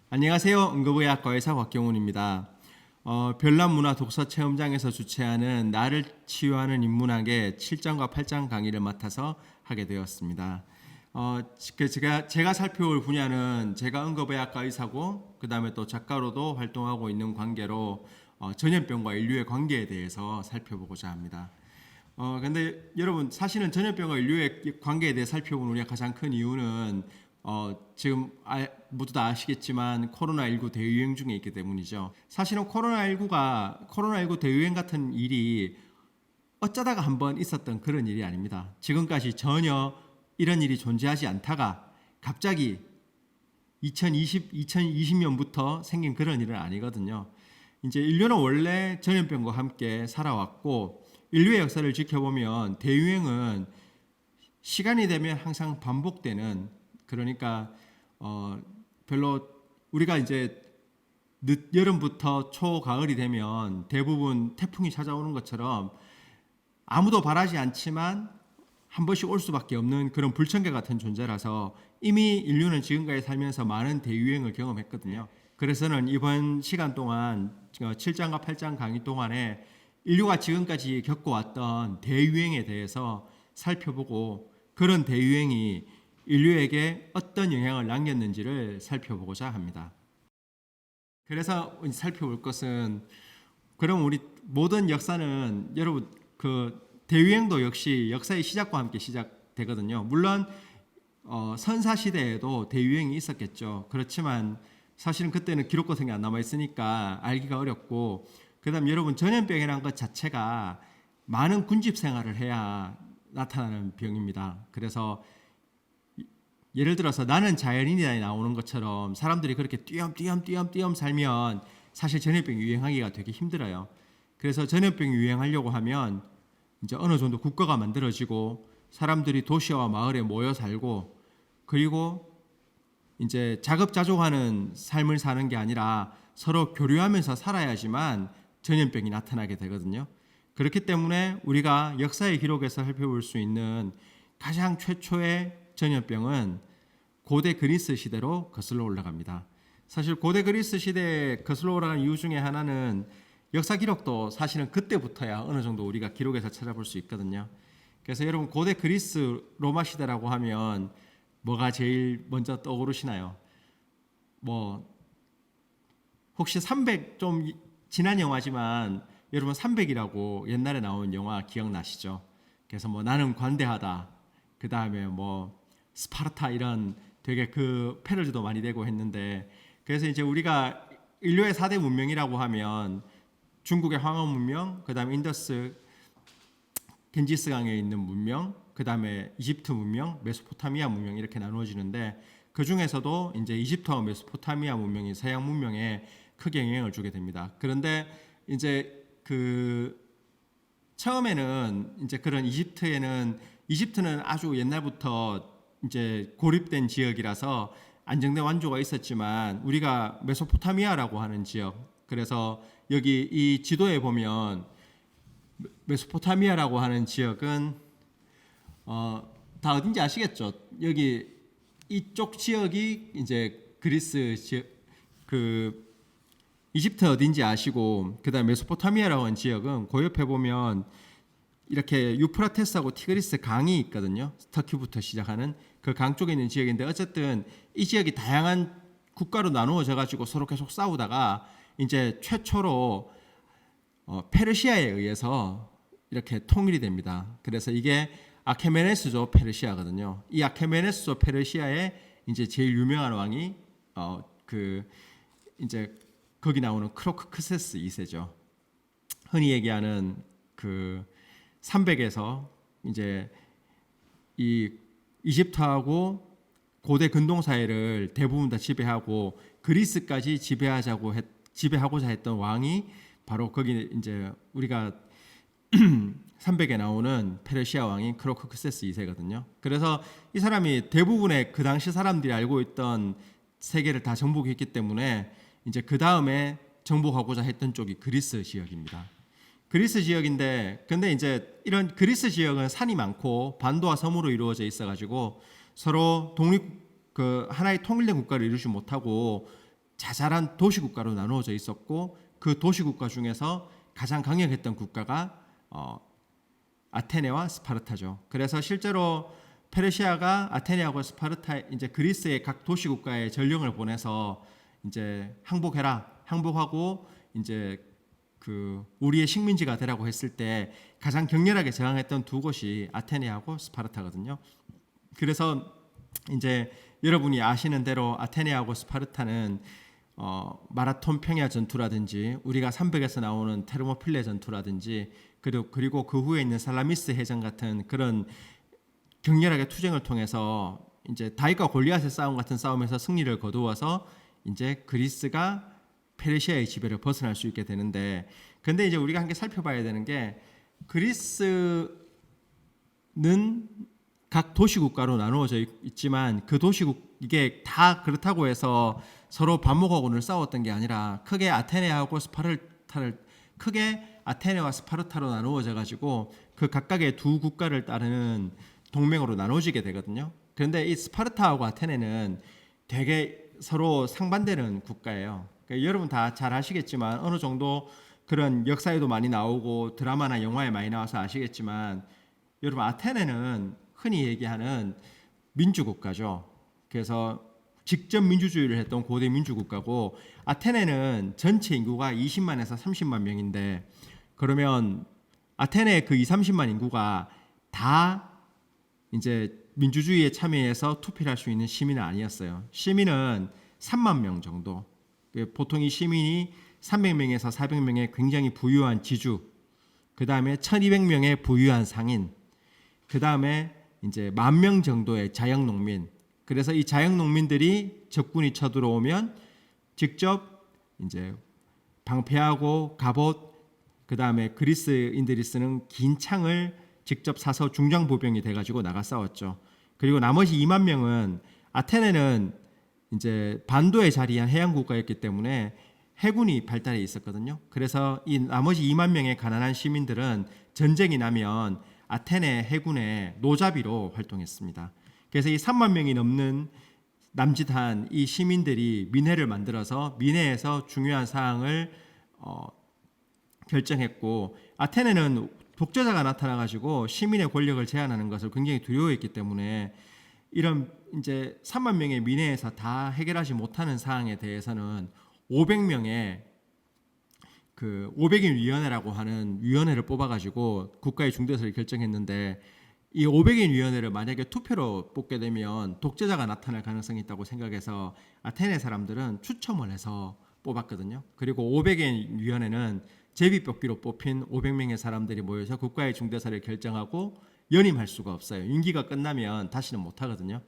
안녕하세요. 응급의학과 의사 곽경훈입니다. 별난문화 독서체험장에서 주최하는 나를 치유하는 인문학의 7장과 8장 강의를 맡아서 하게 되었습니다. 제가 살펴볼 분야는 제가 응급의학과 의사고 그 다음에 또 작가로도 활동하고 있는 관계로 전염병과 인류의 관계에 대해서 살펴보고자 합니다. 근데 여러분 사실은 전염병과 인류의 관계에 대해 살펴보는 우리가 가장 큰 이유는 지금 모두 다 아시겠지만 코로나19 대유행 중에 있기 때문이죠. 사실은 코로나19 대유행 같은 일이 어쩌다가 한번 있었던 그런 일이 아닙니다. 지금까지 전혀 이런 일이 존재하지 않다가 갑자기 2020년부터 생긴 그런 일은 아니거든요. 이제 인류는 원래 전염병과 함께 살아왔고 인류의 역사를 지켜보면 대유행은 시간이 되면 항상 반복되는, 그러니까 별로 우리가 이제 늦 여름부터 초가을이 되면 대부분 태풍이 찾아오는 것처럼 아무도 바라지 않지만 한 번씩 올 수밖에 없는 그런 불청객 같은 존재라서 이미 인류는 지금까지 살면서 많은 대유행을 경험했거든요. 그래서는 이번 시간 동안 7장과 8장 강의 동안에 인류가 지금까지 겪어왔던 대유행에 대해서 살펴보고 그런 대유행이 인류에게 어떤 영향을 남겼는지를 살펴보고자 합니다. 그래서 살펴볼 것은, 그럼 우리 모든 역사는 여러분 대유행도 역시 역사의 시작과 함께 시작되거든요. 물론 선사 시대에도 대유행이 있었겠죠. 그렇지만 사실은 그때는 기록 같은 게 안 남아 있으니까 알기가 어렵고, 그다음 여러분 전염병이라는 것 자체가 많은 군집 생활을 해야 나타나는 병입니다. 그래서 예를 들어서 나는 자연인이다에 나오는 것처럼 사람들이 그렇게 띄엄띄엄 살면 사실 전염병이 유행하기가 되게 힘들어요. 그래서 전염병이 유행하려고 하면 이제 어느 정도 국가가 만들어지고 사람들이 도시와 마을에 모여 살고, 그리고 이제 자급자족하는 삶을 사는 게 아니라 서로 교류하면서 살아야지만 전염병이 나타나게 되거든요. 그렇기 때문에 우리가 역사의 기록에서 살펴볼 수 있는 가장 최초의 전염병은 고대 그리스 시대로 거슬러 올라갑니다. 사실 고대 그리스 시대에 거슬러 올라간 이유 중에 하나는 역사 기록도 사실은 그때부터야 어느 정도 우리가 기록에서 찾아볼 수 있거든요. 그래서 여러분 고대 그리스 로마 시대라고 하면 뭐가 제일 먼저 떠오르시나요? 뭐 혹시 300, 좀 지난 영화지만 여러분 300이라고 옛날에 나온 영화 기억나시죠? 그래서 뭐 나는 관대하다, 그 다음에 뭐 스파르타, 이런 되게 그 패러디도 많이 되고 했는데, 그래서 이제 우리가 인류의 4대 문명이라고 하면 중국의 황허 문명, 그 다음에 인더스 겐지스강에 있는 문명, 그 다음에 이집트 문명, 메소포타미아 문명, 이렇게 나누어지는데 그 중에서도 이제 이집트와 메소포타미아 문명이 서양 문명에 크게 영향을 주게 됩니다. 그런데 이제 처음에는 이제 그런 이집트는 아주 옛날부터 이제 고립된 지역이라서 안정된 완조가 있었지만 우리가 메소포타미아라고 하는 지역, 그래서 여기 이 지도에 보면 메소포타미아라고 하는 지역은 다 어딘지 아시겠죠? 여기 이쪽 지역이 이제 그리스 지역, 이집트 어딘지 아시고, 그다음 메소포타미아라고 하는 지역은 그 옆에 보면 이렇게 유프라테스하고 티그리스 강이 있거든요. 터키부터 시작하는 그 강 쪽에 있는 지역인데, 어쨌든 이 지역이 다양한 국가로 나누어져 가지고 서로 계속 싸우다가 이제 최초로 페르시아에 의해서 이렇게 통일이 됩니다. 그래서 이게 아케메네스조 페르시아거든요. 이 아케메네스조 페르시아의 이제 제일 유명한 왕이 이제 거기 나오는 크로크크세스 2세죠. 흔히 얘기하는 300에서 이제 이 이집트하고 고대 근동 사회를 대부분 다 지배하고 그리스까지 지배하고자 했던 왕이 바로 거기 이제 우리가 300에 나오는 페르시아 왕인 크로크크세스 2세거든요. 그래서 이 사람이 대부분의 그 당시 사람들이 알고 있던 세계를 다 정복했기 때문에 이제 그 다음에 정복하고자 했던 쪽이 그리스 지역입니다. 그리스 지역인데, 근데 이제 이런 그리스 지역은 산이 많고 반도와 섬으로 이루어져 있어가지고 서로 하나의 통일된 국가를 이루지 못하고 자잘한 도시국가로 나누어져 있었고 그 도시국가 중에서 가장 강력했던 국가가 아테네와 스파르타죠. 그래서 실제로 페르시아가 아테네하고 스파르타 이제 그리스의 각 도시국가에 전령을 보내서 이제 항복하고 이제 그 우리의 식민지가 되라고 했을 때 가장 격렬하게 저항했던 두 곳이 아테네하고 스파르타거든요. 그래서 이제 여러분이 아시는 대로 아테네하고 스파르타는 마라톤 평야 전투라든지 우리가 삼백에서 나오는 테르모필레 전투라든지 그리고 그 후에 있는 살라미스 해전 같은 그런 격렬하게 투쟁을 통해서 이제 다윗과 골리앗의 싸움 같은 싸움에서 승리를 거두어서 이제 그리스가 페르시아의 지배를 벗어날 수 있게 되는데, 근데 이제 우리가 함께 살펴봐야 되는 게 그리스는 각 도시국가로 나누어져 있지만 그 도시국 이게 다 그렇다고 해서 서로 반목하고는 싸웠던 게 아니라 크게 아테네와 스파르타로 나누어져 가지고 그 각각의 두 국가를 따르는 동맹으로 나눠지게 되거든요. 그런데 이 스파르타하고 아테네는 되게 서로 상반되는 국가예요. 그러니까 여러분 다 잘 아시겠지만 어느 정도 그런 역사에도 많이 나오고 드라마나 영화에 많이 나와서 아시겠지만 여러분 아테네는 흔히 얘기하는 민주국가죠. 그래서 직접 민주주의를 했던 고대 민주국가고 아테네는 전체 인구가 20만에서 30만 명인데 그러면 아테네의 그 2, 30만 인구가 다 이제 민주주의에 참여해서 투표를 할 수 있는 시민은 아니었어요. 시민은 3만 명 정도. 보통 이 시민이 300명에서 400명의 굉장히 부유한 지주, 그 다음에 1200명의 부유한 상인, 그 다음에 이제 10,000명 정도의 자영농민. 그래서 이 자영농민들이 적군이 쳐들어오면 직접 이제 방패하고 갑옷, 그 다음에 그리스인들이 쓰는 긴 창을 직접 사서 중장보병이 돼가지고 나가 싸웠죠. 그리고 나머지 2만 명은 아테네는 이제 반도에 자리한 해양 국가였기 때문에 해군이 발달해 있었거든요. 그래서 이 나머지 2만 명의 가난한 시민들은 전쟁이 나면 아테네 해군의 노자비로 활동했습니다. 그래서 이 3만 명이 넘는 남짓한 이 시민들이 민회를 만들어서 민회에서 중요한 사항을 결정했고, 아테네는 독재자가 나타나가지고 시민의 권력을 제한하는 것을 굉장히 두려워했기 때문에 이런 이제 3만 명의 민회에서 다 해결하지 못하는 사항에 대해서는 500명의 그 500인 위원회라고 하는 위원회를 뽑아가지고 국가의 중대사를 결정했는데, 이 500인 위원회를 만약에 투표로 뽑게 되면 독재자가 나타날 가능성이 있다고 생각해서 아테네 사람들은 추첨을 해서 뽑았거든요. 그리고 500인 위원회는 제비뽑기로 뽑힌 500명의 사람들이 모여서 국가의 중대사를 결정하고 연임할 수가 없어요. 임기가 끝나면 다시는 못 하거든요.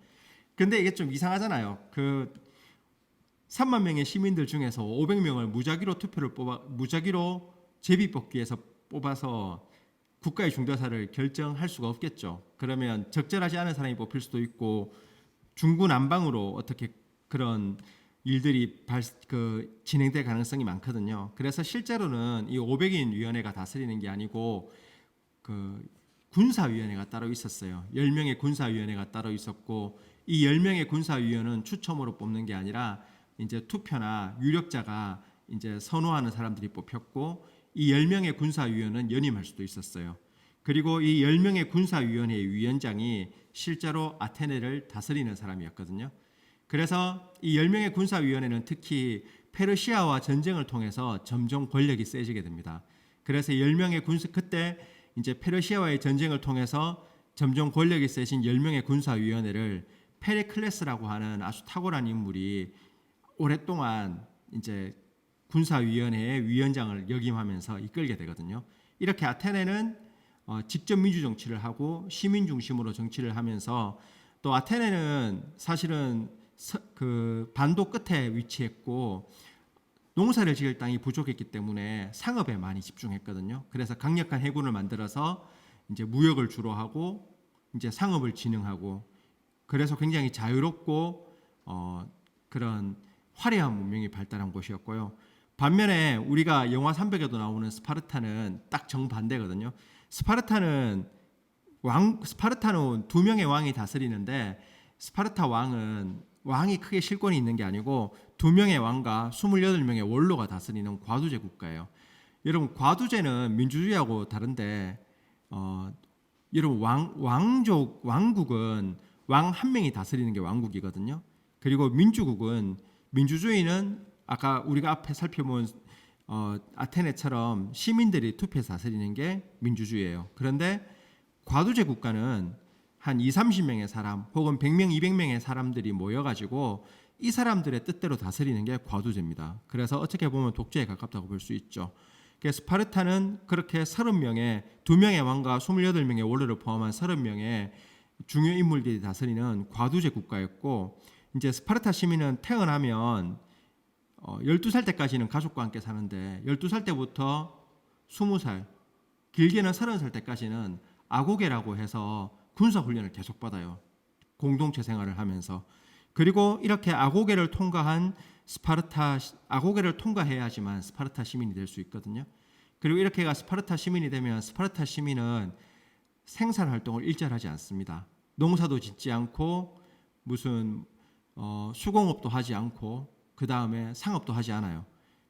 근데 이게 좀 이상하잖아요. 그 3만 명의 시민들 중에서 500명을 무작위로 제비뽑기에서 뽑아서 국가의 중대사를 결정할 수가 없겠죠. 그러면 적절하지 않은 사람이 뽑힐 수도 있고 중구난방으로 어떻게 그런 일들이 진행될 가능성이 많거든요. 그래서 실제로는 이 500인 위원회가 다스리는 게 아니고 그 군사위원회가 따로 있었어요. 10명의 군사위원회가 따로 있었고, 이 10명의 군사위원은 추첨으로 뽑는 게 아니라 이제 투표나 유력자가 이제 선호하는 사람들이 뽑혔고, 이 10명의 군사위원은 연임할 수도 있었어요. 그리고 이 10명의 군사위원회의 위원장이 실제로 아테네를 다스리는 사람이었거든요. 그래서 이 10명의 군사위원회는 특히 페르시아와 전쟁을 통해서 점점 권력이 세지게 됩니다. 그래서 10명의 그때 이제 페르시아와의 전쟁을 통해서 점점 권력이 세진 10명의 군사위원회를 페리클레스라고 하는 아주 탁월한 인물이 오랫동안 이제 군사위원회의 위원장을 역임하면서 이끌게 되거든요. 이렇게 아테네는 직접 민주 정치를 하고 시민 중심으로 정치를 하면서, 또 아테네는 사실은 그 반도 끝에 위치했고 농사를 지을 땅이 부족했기 때문에 상업에 많이 집중했거든요. 그래서 강력한 해군을 만들어서 이제 무역을 주로 하고 이제 상업을 진흥하고, 그래서 굉장히 자유롭고 그런 화려한 문명이 발달한 곳이었고요. 반면에 우리가 영화 300에도 나오는 스파르타는 딱 정반대거든요. 스파르타는 두 명의 왕이 다스리는데, 스파르타 왕은 왕이 크게 실권이 있는 게 아니고 2명의 왕과 28명의 원로가 다스리는 과두제 국가예요. 여러분 과두제는 민주주의하고 다른데 여러분 왕국은 왕 한 명이 다스리는 게 왕국이거든요. 그리고 민주주의는 아까 우리가 앞에 살펴본 아테네처럼 시민들이 투표해서 다스리는 게 민주주의예요. 그런데 과두제 국가는 한 20-30명의 사람 혹은 100명, 200명의 사람들이 모여가지고 이 사람들의 뜻대로 다스리는 게 과두제입니다. 그래서 어떻게 보면 독재에 가깝다고 볼 수 있죠. 스파르타는 그렇게 30명의 2명의 왕과 28명의 원로를 포함한 30명의 중요 인물들이 다스리는 과두제 국가였고, 이제 스파르타 시민은 태어나면 12살 때까지는 가족과 함께 사는데 12살 때부터 20살, 길게는 30살 때까지는 아고게라고 해서 군사훈련을 계속 받아요. 공동체 생활을 하면서. 그리고 이렇게 아고게를 통과해야지만 스파르타 시민이 될 수 있거든요. 그리고 이렇게가 스파르타 시민이 되면 스파르타 시민은 생산 활동을 일절하지 않습니다. 농사도 짓지 않고 무슨 수공업도 하지 않고 그 다음에 상업도 하지 않아요.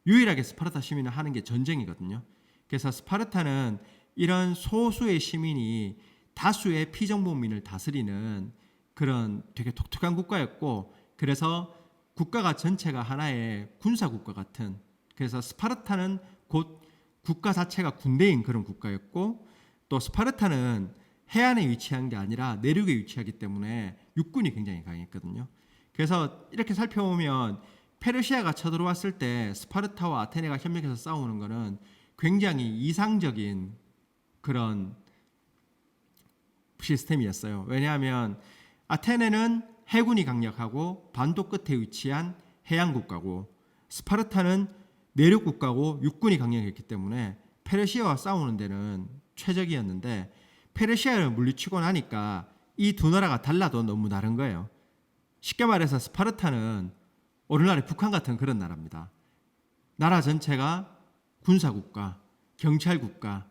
유일하게 스파르타 시민은 하는 게 전쟁이거든요. 그래서 스파르타는 이런 소수의 시민이 다수의 피정복민을 다스리는 그런 되게 독특한 국가였고, 그래서 국가가 전체가 하나의 군사국가 같은, 그래서 스파르타는 곧 국가 자체가 군대인 그런 국가였고, 또 스파르타는 해안에 위치한 게 아니라 내륙에 위치하기 때문에 육군이 굉장히 강했거든요. 그래서 이렇게 살펴보면 페르시아가 쳐들어왔을 때 스파르타와 아테네가 협력해서 싸우는 것은 굉장히 이상적인 그런 시스템이었어요. 왜냐하면 아테네는 해군이 강력하고 반도 끝에 위치한 해양국가고, 스파르타는 내륙국가고 육군이 강력했기 때문에 페르시아와 싸우는 데는 최적이었는데, 페르시아를 물리치고 나니까 이 두 나라가 달라도 너무 다른 거예요. 쉽게 말해서 스파르타는 오늘날의 북한 같은 그런 나라입니다. 나라 전체가 군사국가, 경찰국가,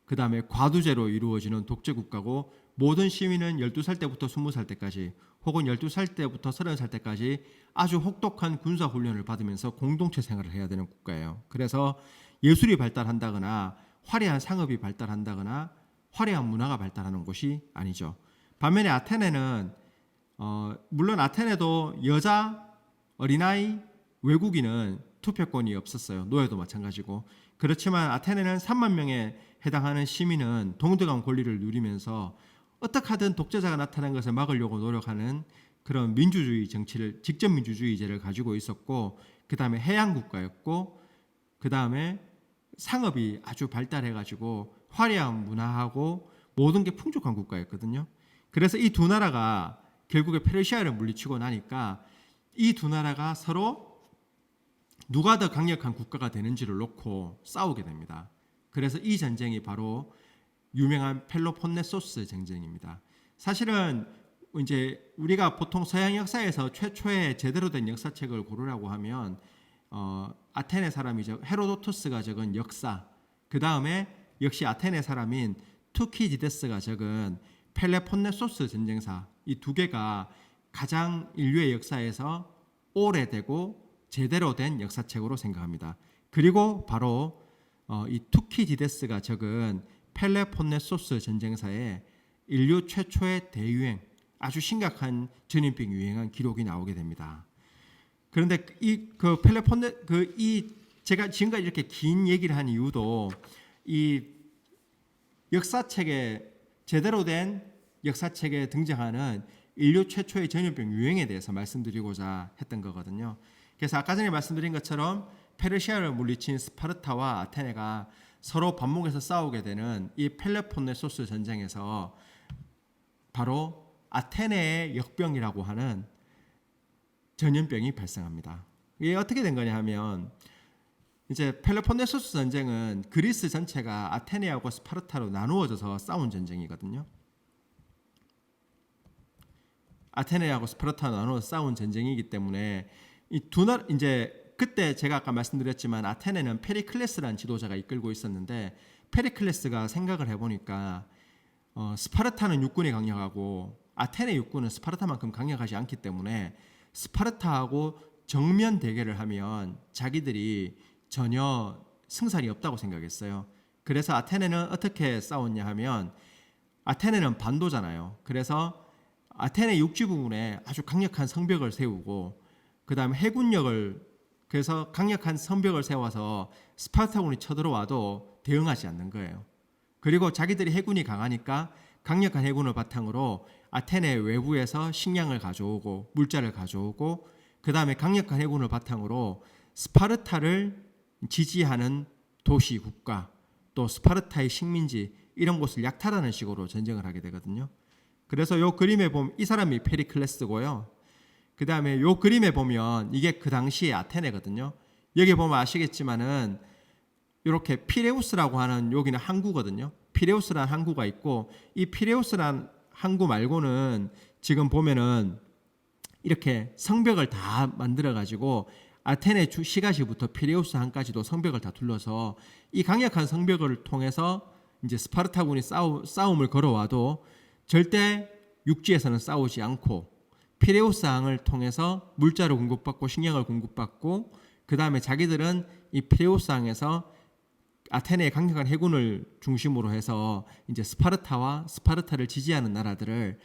그 다음에 과두제로 이루어지는 독재국가고, 모든 시민은 12살 때부터 20살 때까지 혹은 12살 때부터 30살 때까지 아주 혹독한 군사훈련을 받으면서 공동체 생활을 해야 되는 국가예요. 그래서 예술이 발달한다거나 화려한 상업이 발달한다거나 화려한 문화가 발달하는 곳이 아니죠. 반면에 아테네는 물론 아테네도 여자, 어린아이, 외국인은 투표권이 없었어요. 노예도 마찬가지고. 그렇지만 아테네는 3만 명에 해당하는 시민은 동등한 권리를 누리면서 어떻게 하든 독재자가 나타난 것을 막으려고 노력하는 그런 민주주의 정치를, 직접 민주주의제를 가지고 있었고, 그 다음에 해양국가였고, 그 다음에 상업이 아주 발달해가지고 화려한 문화하고 모든 게 풍족한 국가였거든요. 그래서 이 두 나라가 결국에 페르시아를 물리치고 나니까 이 두 나라가 서로 누가 더 강력한 국가가 되는지를 놓고 싸우게 됩니다. 그래서 이 전쟁이 바로 유명한 펠로폰네소스 전쟁입니다. 사실은 이제 우리가 보통 서양 역사에서 최초의 제대로 된 역사책을 고르라고 하면 아테네 사람이죠. 헤로도토스가 적은 역사, 그 다음에 역시 아테네 사람인 투키디데스가 적은 펠로폰네소스 전쟁사, 이 두 개가 가장 인류의 역사에서 오래되고 제대로 된 역사책으로 생각합니다. 그리고 바로 이 투키디데스가 적은 펠로폰네소스 전쟁사에 인류 최초의 대유행, 아주 심각한 전염병이 유행한 기록이 나오게 됩니다. 그런데 제가 지금까지 이렇게 긴 얘기를 한 이유도 이 역사책에, 제대로 된 역사책에 등장하는 인류 최초의 전염병 유행에 대해서 말씀드리고자 했던 거거든요. 그래서 아까 전에 말씀드린 것처럼 페르시아를 물리친 스파르타와 아테네가 서로 반목에서 싸우게 되는 이 펠로폰네소스 전쟁에서 바로 아테네의 역병이라고 하는 전염병이 발생합니다. 이게 어떻게 된 거냐 하면, 이제 펠로폰네소스 전쟁은 그리스 전체가 아테네하고 스파르타로 나누어져서 싸운 전쟁이거든요. 아테네하고 스파르타로 나누어서 싸운 전쟁이기 때문에 이 두 나라, 이제 그때 제가 아까 말씀드렸지만 아테네는 페리클레스라는 지도자가 이끌고 있었는데, 페리클레스가 생각을 해보니까 스파르타는 육군이 강력하고 아테네 육군은 스파르타만큼 강력하지 않기 때문에 스파르타하고 정면 대결을 하면 자기들이 전혀 승산이 없다고 생각했어요. 그래서 아테네는 어떻게 싸웠냐 하면 아테네는 반도잖아요. 그래서 아테네 육지부근에 아주 강력한 성벽을 세우고 그 다음에 해군력을 그래서 강력한 성벽을 세워서 스파르타군이 쳐들어와도 대응하지 않는 거예요. 그리고 자기들이 해군이 강하니까 강력한 해군을 바탕으로 아테네 외부에서 식량을 가져오고 물자를 가져오고 그 다음에 강력한 해군을 바탕으로 스파르타를 지지하는 도시 국가 또 스파르타의 식민지 이런 곳을 약탈하는 식으로 전쟁을 하게 되거든요. 그래서 요 그림에 보면 이 사람이 페리클레스고요. 그 다음에 요 그림에 보면 이게 그 당시의 아테네거든요. 여기 보면 아시겠지만은 이렇게 피레우스라고 하는 여기는 항구거든요. 피레우스라는 항구가 있고 이 피레우스라는 항구 말고는 지금 보면은 이렇게 성벽을 다 만들어 가지고 아테네 시가시부터 피레우스 항까지도 성벽을 다 둘러서 이 강력한 성벽을 통해서 이제 스파르타군이 싸움을 걸어와도 절대 육지에서는 싸우지 않고 피레우스 항을 통해서 물자를 공급받고 식량을 공급받고 그 다음에 자기들은 이 피레우스 항에서 아테네의 강력한 해군을 중심으로 해서 이제 스파르타와 스파르타를 지지하는 나라들을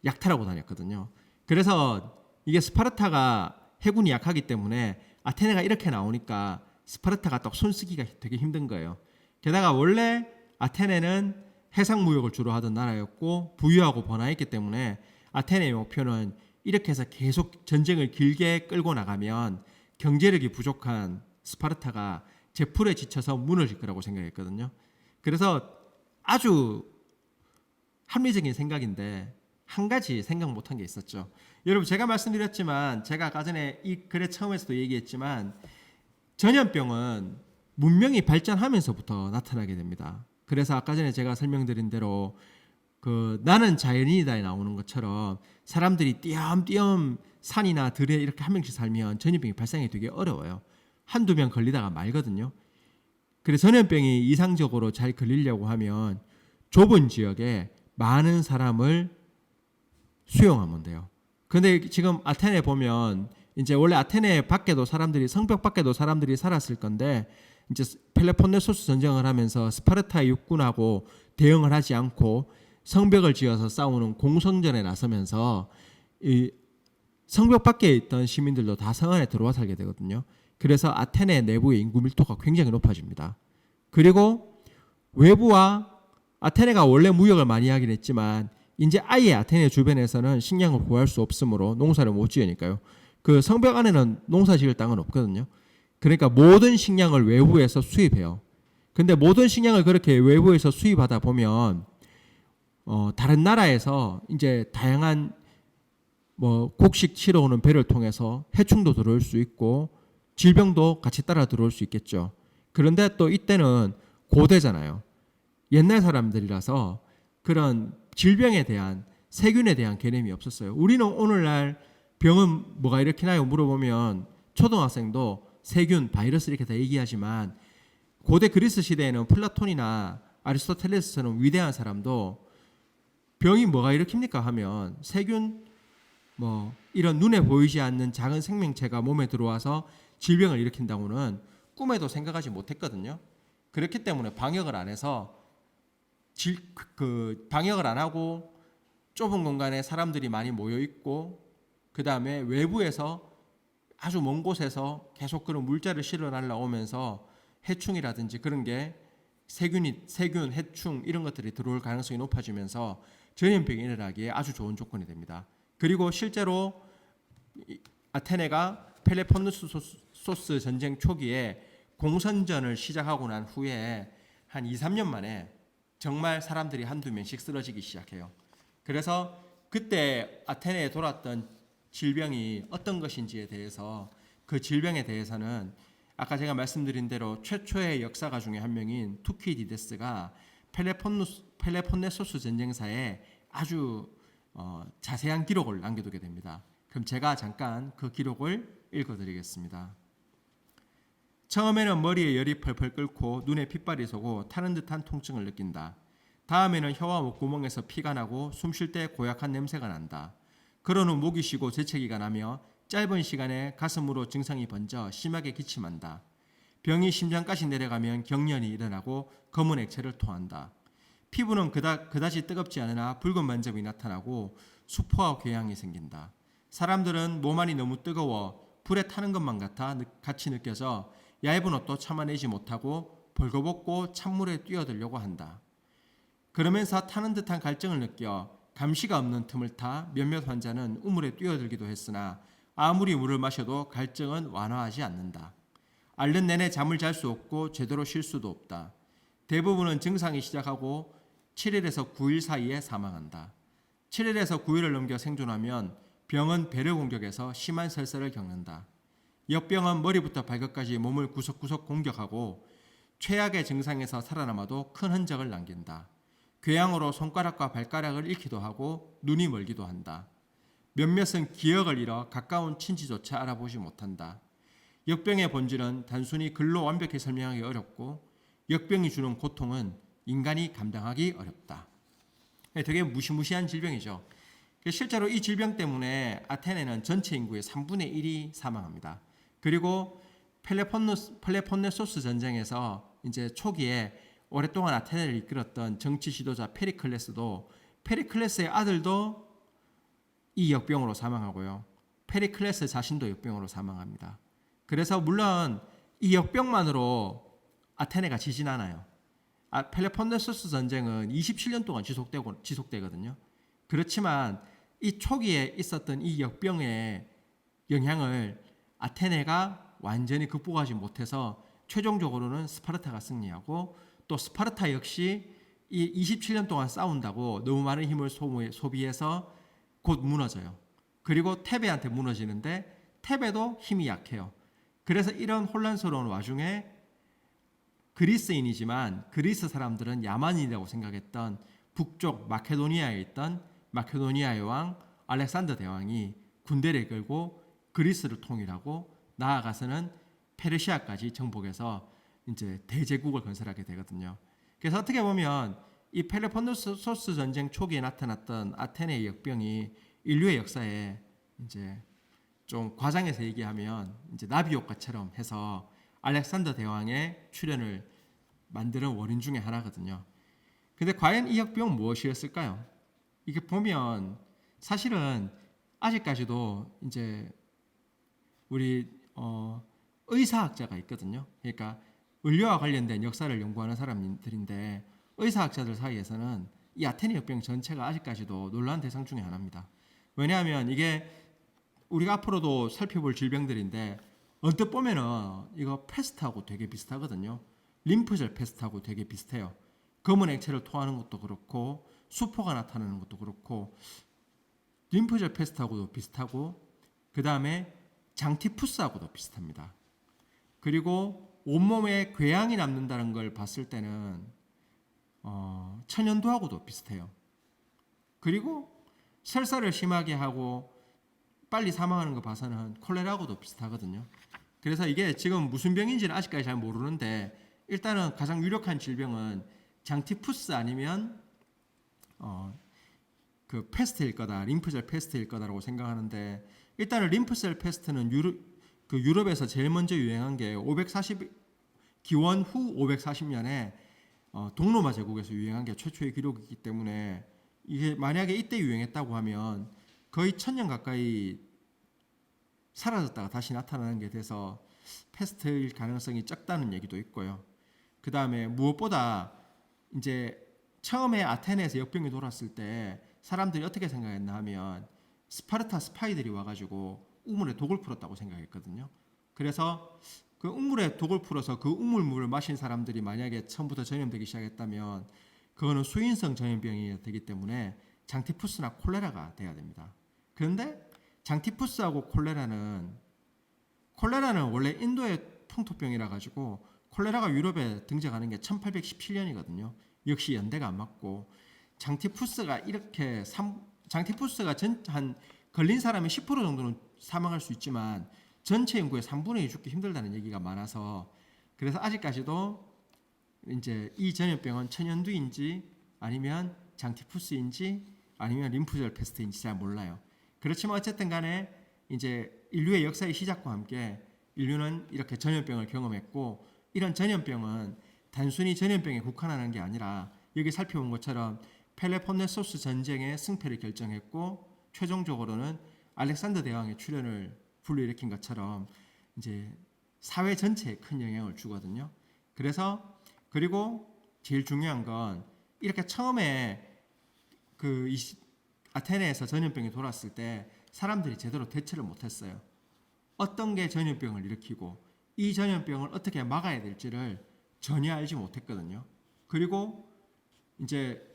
약탈하고 다녔거든요. 그래서 이게 스파르타가 해군이 약하기 때문에 아테네가 이렇게 나오니까 스파르타가 딱 손쓰기가 되게 힘든 거예요. 게다가 원래 아테네는 해상 무역을 주로 하던 나라였고 부유하고 번화했기 때문에 아테네의 목표는 이렇게 해서 계속 전쟁을 길게 끌고 나가면 경제력이 부족한 스파르타가 제풀에 지쳐서 무너질 거라고 생각했거든요. 그래서 아주 합리적인 생각인데 한 가지 생각 못한 게 있었죠. 여러분 제가 말씀드렸지만 제가 아까 전에 이 글의 처음에서도 얘기했지만 전염병은 문명이 발전하면서부터 나타나게 됩니다. 그래서 아까 전에 제가 설명드린 대로 그 나는 자연인이다에 나오는 것처럼 사람들이 띄엄띄엄 산이나 들에 이렇게 한 명씩 살면 전염병이 발생이 되게 어려워요. 한두 명 걸리다가 말거든요. 그래서 전염병이 이상적으로 잘 걸리려고 하면 좁은 지역에 많은 사람을 수용하면 돼요. 근데 지금 아테네 보면 이제 원래 아테네 밖에도 사람들이 성벽 밖에도 사람들이 살았을 건데 이제 펠로폰네소스 전쟁을 하면서 스파르타의 육군하고 대응을 하지 않고 성벽을 지어서 싸우는 공성전에 나서면서 이 성벽 밖에 있던 시민들도 다 성 안에 들어와 살게 되거든요. 그래서 아테네 내부의 인구 밀도가 굉장히 높아집니다. 그리고 외부와 아테네가 원래 무역을 많이 하긴 했지만 이제 아예 아테네 주변에서는 식량을 구할 수 없으므로 농사를 못 지으니까요. 그 성벽 안에는 농사 지을 땅은 없거든요. 그러니까 모든 식량을 외부에서 수입해요. 근데 모든 식량을 그렇게 외부에서 수입하다 보면 다른 나라에서 이제 다양한 뭐 곡식 치러 오는 배를 통해서 해충도 들어올 수 있고 질병도 같이 따라 들어올 수 있겠죠. 그런데 또 이때는 고대잖아요. 옛날 사람들이라서 그런 질병에 대한 세균에 대한 개념이 없었어요. 우리는 오늘날 병은 뭐가 일으키나요? 물어보면 초등학생도 세균, 바이러스 이렇게 다 얘기하지만 고대 그리스 시대에는 플라톤이나 아리스토텔레스처럼 위대한 사람도 병이 뭐가 일으킵니까 하면 세균 뭐 이런 눈에 보이지 않는 작은 생명체가 몸에 들어와서 질병을 일으킨다고는 꿈에도 생각하지 못했거든요. 그렇기 때문에 방역을 안 해서 방역을 안 하고 좁은 공간에 사람들이 많이 모여 있고 그 다음에 외부에서 아주 먼 곳에서 계속 그런 물자를 실어 날라오면서 해충이라든지 그런 게 세균, 해충 이런 것들이 들어올 가능성이 높아지면서 전염병이 일어나기에 아주 좋은 조건이 됩니다. 그리고 실제로 아테네가 펠로폰네소스 전쟁 초기에 공선전을 시작하고 난 후에 한 2, 3년 만에 정말 사람들이 한두 명씩 쓰러지기 시작해요. 그래서 그때 아테네에 돌았던 질병이 어떤 것인지에 대해서 그 질병에 대해서는 아까 제가 말씀드린 대로 최초의 역사가 중에 한 명인 투키디데스가 펠로폰네소스 전쟁사에 아주 자세한 기록을 남겨두게 됩니다. 그럼 제가 잠깐 그 기록을 읽어드리겠습니다. 처음에는 머리에 열이 펄펄 끓고 눈에 핏발이 서고 타는 듯한 통증을 느낀다. 다음에는 혀와 목구멍에서 피가 나고 숨 쉴 때 고약한 냄새가 난다. 그런 후 목이 쉬고 재채기가 나며 짧은 시간에 가슴으로 증상이 번져 심하게 기침한다. 병이 심장까지 내려가면 경련이 일어나고 검은 액체를 토한다. 피부는 그다지 뜨겁지 않으나 붉은 반점이 나타나고 수포와 궤양이 생긴다. 사람들은 몸 안이 너무 뜨거워 불에 타는 것만 같이 느껴져 얇은 옷도 참아내지 못하고 벌거벗고 찬물에 뛰어들려고 한다. 그러면서 타는 듯한 갈증을 느껴 감시가 없는 틈을 타 몇몇 환자는 우물에 뛰어들기도 했으나 아무리 물을 마셔도 갈증은 완화하지 않는다. 앓는 내내 잠을 잘 수 없고 제대로 쉴 수도 없다. 대부분은 증상이 시작하고 7일에서 9일 사이에 사망한다. 7일에서 9일을 넘겨 생존하면 병은 배를 공격해서 심한 설사를 겪는다. 역병은 머리부터 발끝까지 몸을 구석구석 공격하고 최악의 증상에서 살아남아도 큰 흔적을 남긴다. 궤양으로 손가락과 발가락을 잃기도 하고 눈이 멀기도 한다. 몇몇은 기억을 잃어 가까운 친지조차 알아보지 못한다. 역병의 본질은 단순히 글로 완벽히 설명하기 어렵고 역병이 주는 고통은 인간이 감당하기 어렵다. 되게 무시무시한 질병이죠. 실제로 이 질병 때문에 아테네는 전체 인구의 3분의 1이 사망합니다. 그리고 펠레폰네소스 전쟁에서 이제 초기에 오랫동안 아테네를 이끌었던 정치 지도자 페리클레스도 페리클레스의 아들도 이 역병으로 사망하고요. 페리클레스 자신도 역병으로 사망합니다. 그래서 물론 이 역병만으로 아테네가 지진 않아요. 펠레폰네소스 전쟁은 27년 동안 지속되거든요. 그렇지만 이 초기에 있었던 이 역병의 영향을 아테네가 완전히 극복하지 못해서 최종적으로는 스파르타가 승리하고 또 스파르타 역시 이 27년 동안 싸운다고 너무 많은 힘을 소비해서 곧 무너져요. 그리고 테베한테 무너지는데 테베도 힘이 약해요. 그래서 이런 혼란스러운 와중에 그리스인이지만 그리스 사람들은 야만인이라고 생각했던 북쪽 마케도니아에 있던 마케도니아의 왕 알렉산더 대왕이 군대를 이끌고 그리스를 통일하고 나아가서는 페르시아까지 정복해서 이제 대제국을 건설하게 되거든요. 그래서 어떻게 보면 이 펠로폰네소스 전쟁 초기에 나타났던 아테네의 역병이 인류의 역사에 이제 좀 과장해서 얘기하면 이제 나비 효과처럼 해서 알렉산더 대왕의 출현을 만드는 원인 중에 하나거든요. 근데 과연 이 역병은 무엇이었을까요? 이게 보면 사실은 아직까지도 이제 우리 의사학자가 있거든요. 그러니까 의료와 관련된 역사를 연구하는 사람들인데 의사학자들 사이에서는 이 아테네 역병 전체가 아직까지도 논란 대상 중에 하나입니다. 왜냐하면 이게 우리가 앞으로도 살펴볼 질병들인데 언뜻 보면은 이거 패스트하고 되게 비슷하거든요. 림프절 패스트하고 되게 비슷해요. 검은 액체를 토하는 것도 그렇고 수포가 나타나는 것도 그렇고 림프절 패스트하고도 비슷하고 그 다음에 장티푸스하고도 비슷합니다. 그리고 온몸에 궤양이 남는다는 걸 봤을 때는 천연두하고도 비슷해요. 그리고 설사를 심하게 하고 빨리 사망하는 거 봐서는 콜레라하고도 비슷하거든요. 그래서 이게 지금 무슨 병인지는 아직까지 잘 모르는데 일단은 가장 유력한 질병은 장티푸스 아니면 그 패스트일 거다, 림프절 패스트일 거다라고 생각하는데 일단은 림프셀 패스트는 유럽에서 제일 먼저 유행한 게 기원 후 540년에 동로마 제국에서 유행한 게 최초의 기록이기 때문에 이게 만약에 이때 유행했다고 하면 거의 1000년 가까이 사라졌다가 다시 나타나는 게 돼서 패스트일 가능성이 적다는 얘기도 있고요. 그 다음에 무엇보다 이제 처음에 아테네에서 역병이 돌았을 때 사람들이 어떻게 생각했나 하면 스파르타 스파이들이 와가지고 우물에 독을 풀었다고 생각했거든요. 그래서 그 우물에 독을 풀어서 그 우물물을 마신 사람들이 만약에 처음부터 전염되기 시작했다면 그거는 수인성 전염병이 되기 때문에 장티푸스나 콜레라가 돼야 됩니다. 그런데 장티푸스하고 콜레라는 원래 인도의 풍토병이라 가지고 콜레라가 유럽에 등장하는 게 1817년이거든요. 역시 연대가 안 맞고 장티푸스가 한 걸린 사람의 10% 정도는 사망할 수 있지만 전체 인구의 3분의 1 죽기 힘들다는 얘기가 많아서 그래서 아직까지도 이제 이 전염병은 천연두인지 아니면 장티푸스인지 아니면 림프절 패스트인지 잘 몰라요. 그렇지만 어쨌든 간에 이제 인류의 역사의 시작과 함께 인류는 이렇게 전염병을 경험했고, 이런 전염병은 단순히 전염병에 국한하는 게 아니라 여기 살펴본 것처럼 펠레폰네소스 전쟁의 승패를 결정했고, 최종적으로는 알렉산더 대왕의 출현을 불러일으킨 것처럼 이제 사회 전체에 큰 영향을 주거든요. 그리고 제일 중요한 건 이렇게 처음에 그 아테네에서 전염병이 돌았을 때 사람들이 제대로 대처를 못했어요. 어떤 게 전염병을 일으키고 이 전염병을 어떻게 막아야 될지를 전혀 알지 못했거든요. 그리고 이제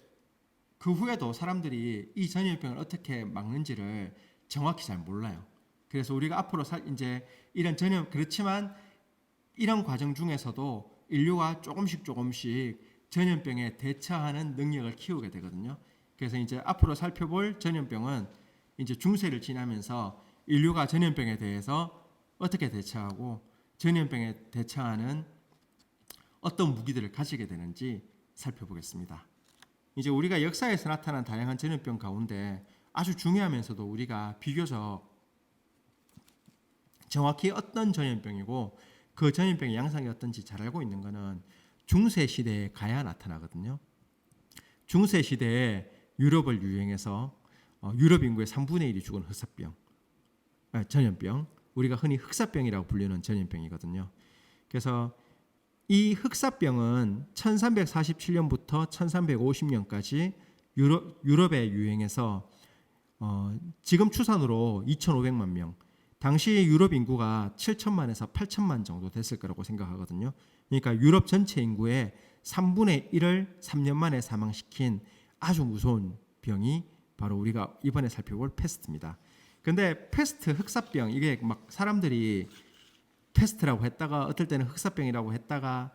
그 후에도 사람들이 이 전염병을 어떻게 막는지를 정확히 잘 몰라요. 그래서 우리가 앞으로 이제 이런 그렇지만 이런 과정 중에서도 인류가 조금씩 전염병에 대처하는 능력을 키우게 되거든요. 그래서 이제 앞으로 살펴볼 전염병은 이제 중세를 지나면서 인류가 전염병에 대해서 어떻게 대처하고 전염병에 대처하는 어떤 무기들을 가지게 되는지 살펴보겠습니다. 이제 우리가 역사에서 나타난 다양한 전염병 가운데 아주 중요하면서도 우리가 비교적 정확히 어떤 전염병이고 그 전염병의 양상이 어떤지 잘 알고 있는 것은 중세 시대에 가야 나타나거든요. 중세 시대에 유럽을 유행해서 유럽 인구의 3분의 1이 죽은 전염병, 우리가 흔히 흑사병이라고 불리는 전염병이거든요. 그래서 이 흑사병은 1347년부터 1350년까지 유럽에 유행해서 지금 추산으로 2,500만 명, 당시 유럽 인구가 7천만에서 8천만 정도 됐을 거라고 생각하거든요. 그러니까 유럽 전체 인구의 3분의 1을 3년 만에 사망시킨 아주 무서운 병이 바로 우리가 이번에 살펴볼 패스트입니다. 근데 패스트, 흑사병, 이게 막 사람들이 패스트라고 했다가 어떨 때는 흑사병이라고 했다가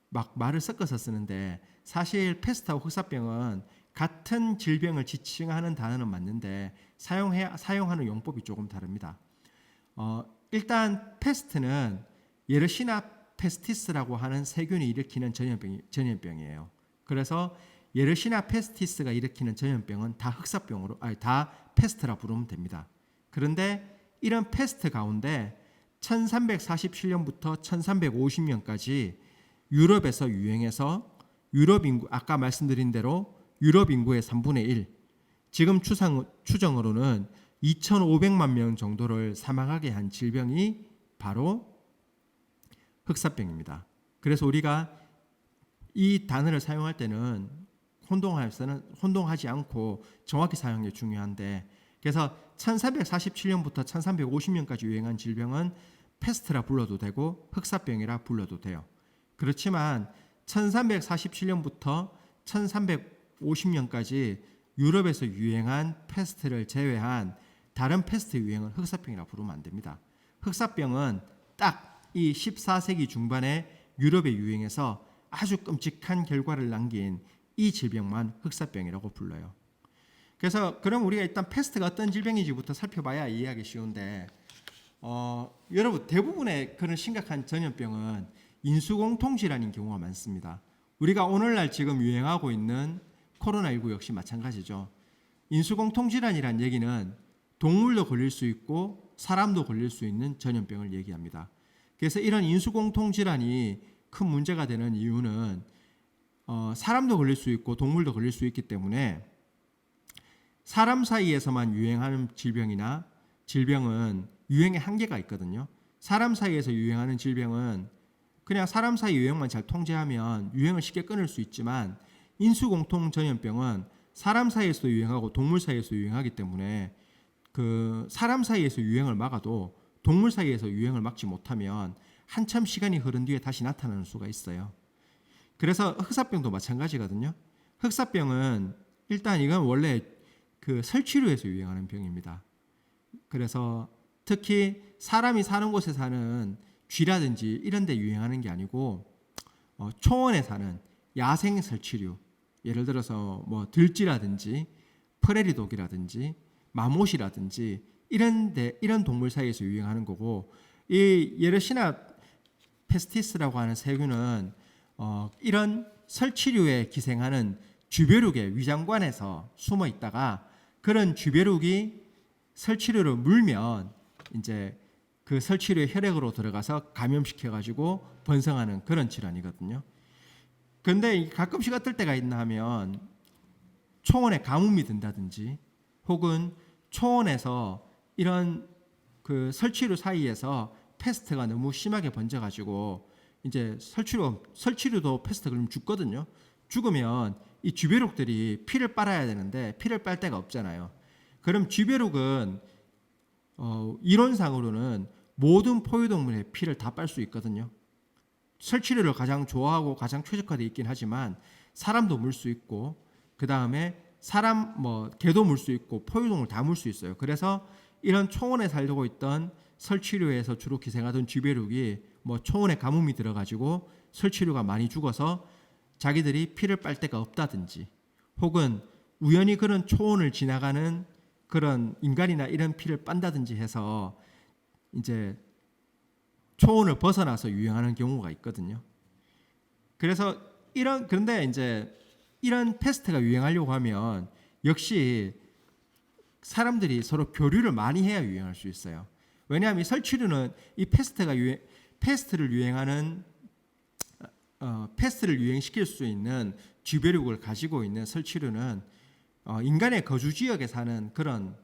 막 말을 섞어서 쓰는데, 사실 패스트하고 흑사병은 같은 질병을 지칭하는 단어는 맞는데 사용하는 용법이 조금 다릅니다. 일단 패스트는 예르시나 페스티스라고 하는 세균이 일으키는 전염병이에요. 그래서 예르시나 페스티스가 일으키는 전염병은 다 흑사병으로, 다 패스트라 부르면 됩니다. 그런데 이런 패스트 가운데 1347년부터 1350년까지 유럽에서 유행해서 유럽 인구, 아까 말씀드린 대로 유럽 인구의 3분의 1, 지금 추정으로는 2,500만 명 정도를 사망하게 한 질병이 바로 흑사병입니다. 그래서 우리가 이 단어를 사용할 때는 혼동하지 않고 정확히 사용하는 게 중요한데, 그래서 1447년부터 1350년까지 유행한 질병은 패스트라 불러도 되고 흑사병이라 불러도 돼요. 그렇지만 1347년부터 1350년까지 유럽에서 유행한 패스트를 제외한 다른 패스트 유행은 흑사병이라 부르면 안 됩니다. 흑사병은 딱 이 14세기 중반에 유럽에 유행해서 아주 끔찍한 결과를 남긴 이 질병만 흑사병이라고 불러요. 그래서 그럼 우리가 일단 패스트가 어떤 질병인지부터 살펴봐야 이해하기 쉬운데, 여러분 대부분의 그런 심각한 전염병은 인수공통 질환인 경우가 많습니다. 우리가 오늘날 지금 유행하고 있는 코로나19 역시 마찬가지죠. 인수공통 질환이란 얘기는 동물도 걸릴 수 있고 사람도 걸릴 수 있는 전염병을 얘기합니다. 그래서 이런 인수공통 질환이 큰 문제가 되는 이유는 사람도 걸릴 수 있고 동물도 걸릴 수 있기 때문에 사람 사이에서만 유행하는 질병은 유행의 한계가 있거든요. 사람 사이에서 유행하는 질병은 그냥 사람 사이 유행만 잘 통제하면 유행을 쉽게 끊을 수 있지만, 인수공통 전염병은 사람 사이에서도 유행하고 동물 사이에서 유행하기 때문에 그 사람 사이에서 유행을 막아도 동물 사이에서 유행을 막지 못하면 한참 시간이 흐른 뒤에 다시 나타나는 수가 있어요. 그래서 흑사병도 마찬가지거든요. 흑사병은 일단 이건 원래 그 설치류에서 유행하는 병입니다. 그래서 특히 사람이 사는 곳에 사는 쥐라든지 이런 데 유행하는 게 아니고 초원에 사는 야생 설치류, 예를 들어서 뭐 들쥐라든지 프레리 독이라든지 마못이라든지 이런 동물 사이에서 유행하는 거고, 이 예르시나 페스티스라고 하는 세균은 이런 설치류에 기생하는 쥐벼룩의 위장관에서 숨어 있다가 그런 쥐벼룩이 설치류를 물면 이제 그 설치류의 혈액으로 들어가서 감염시켜 가지고 번성하는 그런 질환이거든요. 그런데 가끔씩 어떨 때가 있나 하면 초원에 가뭄이 든다든지 혹은 초원에서 이런 그 설치류 사이에서 패스트가 너무 심하게 번져가지고 이제 설치류도 패스트 그러면 죽거든요. 죽으면 이 쥐벼룩들이 피를 빨아야 되는데 피를 빨 데가 없잖아요. 그럼 쥐벼룩은 이론상으로는 모든 포유동물의 피를 다 빨 수 있거든요. 설치류를 가장 좋아하고 가장 최적화되어 있긴 하지만 사람도 물 수 있고 그 다음에 사람 개도 물 수 있고 포유동물 다 물 수 있어요. 그래서 이런 초원에 살고 있던 설치류에서 주로 기생하던 쥐벼룩이 초원에 가뭄이 들어가지고 설치류가 많이 죽어서 자기들이 피를 빨 데가 없다든지 혹은 우연히 그런 초원을 지나가는 그런 인간이나 이런 피를 빤다든지 해서 이제 초원을 벗어나서 유행하는 경우가 있거든요. 그래서 그런데 이제 이런 패스트가 유행하려고 하면 역시 사람들이 서로 교류를 많이 해야 유행할 수 있어요. 왜냐하면 이 설치류는 이 패스트를 유행시킬 수 있는 쥐벼룩을 가지고 있는 설치류는 인간의 거주 지역에 사는 그런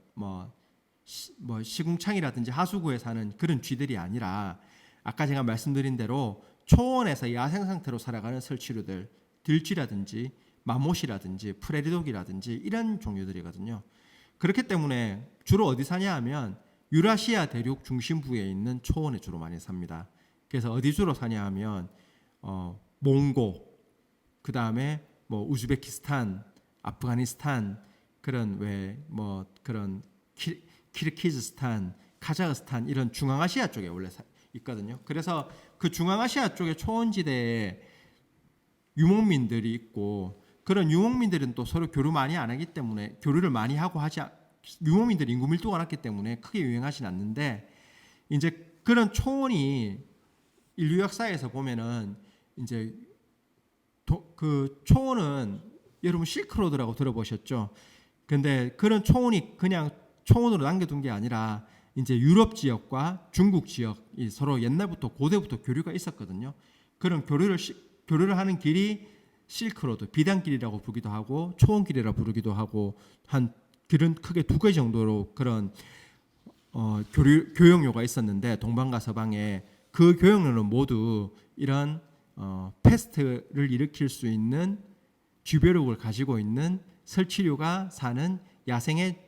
시궁창이라든지 하수구에 사는 그런 쥐들이 아니라 아까 제가 말씀드린 대로 초원에서 야생 상태로 살아가는 설치류들, 들쥐라든지 마못이라든지 프레리독이라든지 이런 종류들이거든요. 그렇기 때문에 주로 어디 사냐 하면 유라시아 대륙 중심부에 있는 초원에 주로 많이 삽니다. 그래서 어디 주로 사냐 하면 몽고, 그 다음에 우즈베키스탄, 아프가니스탄 그런 그런 키르기즈스탄, 카자흐스탄 이런 중앙아시아 쪽에 원래 있거든요. 그래서 그 중앙아시아 쪽의 초원지대에 유목민들이 있고 그런 유목민들은 또 서로 교류 많이 안 하기 때문에 교류를 많이 하고 유목민들 인구 밀도가 낮기 때문에 크게 유행하진 않는데 이제 그런 초원이 인류 역사에서 보면은 이제 그 초원은 여러분 실크로드라고 들어보셨죠? 근데 그런 초원이 그냥 초원으로 남겨둔 게 아니라 이제 유럽 지역과 중국 지역이 서로 옛날부터 고대부터 교류가 있었거든요. 그런 교류를 하는 길이 실크로드, 비단길이라고 부르기도 하고 초원길이라고 부르기도 하고 한 길은 크게 두 가지 정도로 그런 교역로가 있었는데 동방과 서방에 그 교역로는 모두 이런 패스트를 일으킬 수 있는 쥐벼룩을 가지고 있는 설치류가 사는 야생의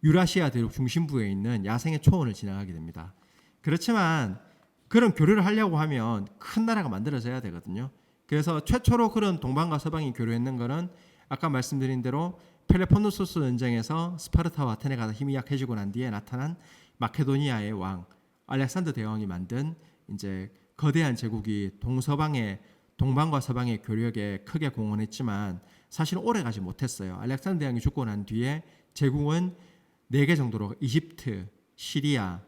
유라시아 대륙 중심부에 있는 야생의 초원을 지나가게 됩니다. 그렇지만 그런 교류를 하려고 하면 큰 나라가 만들어져야 되거든요. 그래서 최초로 그런 동방과 서방이 교류했는 것은 아까 말씀드린 대로 펠로폰네소스 전쟁에서 스파르타와 아테네가 힘이 약해지고 난 뒤에 나타난 마케도니아의 왕 알렉산더 대왕이 만든 이제 거대한 제국이 동방과 서방의 교역에 크게 공헌했지만 사실은 오래 가지 못했어요. 알렉산더 대왕이 죽고 난 뒤에 제국은 4개 정도로 이집트, 시리아,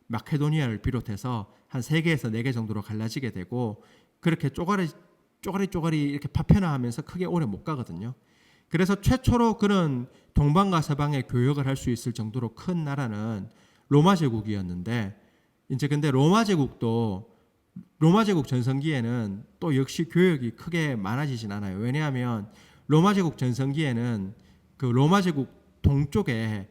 마케도니아를 비롯해서 한 3개에서 4개 정도로 갈라지게 되고 그렇게 쪼가리 이렇게 파편화하면서 크게 오래 못 가거든요. 그래서 최초로 그런 동방과 서방의 교역을 할 수 있을 정도로 큰 나라는 로마 제국이었는데 이제 근데 로마 제국 전성기에는 또 역시 교역이 크게 많아지진 않아요. 왜냐하면 로마 제국 전성기에는 그 로마 제국 동쪽에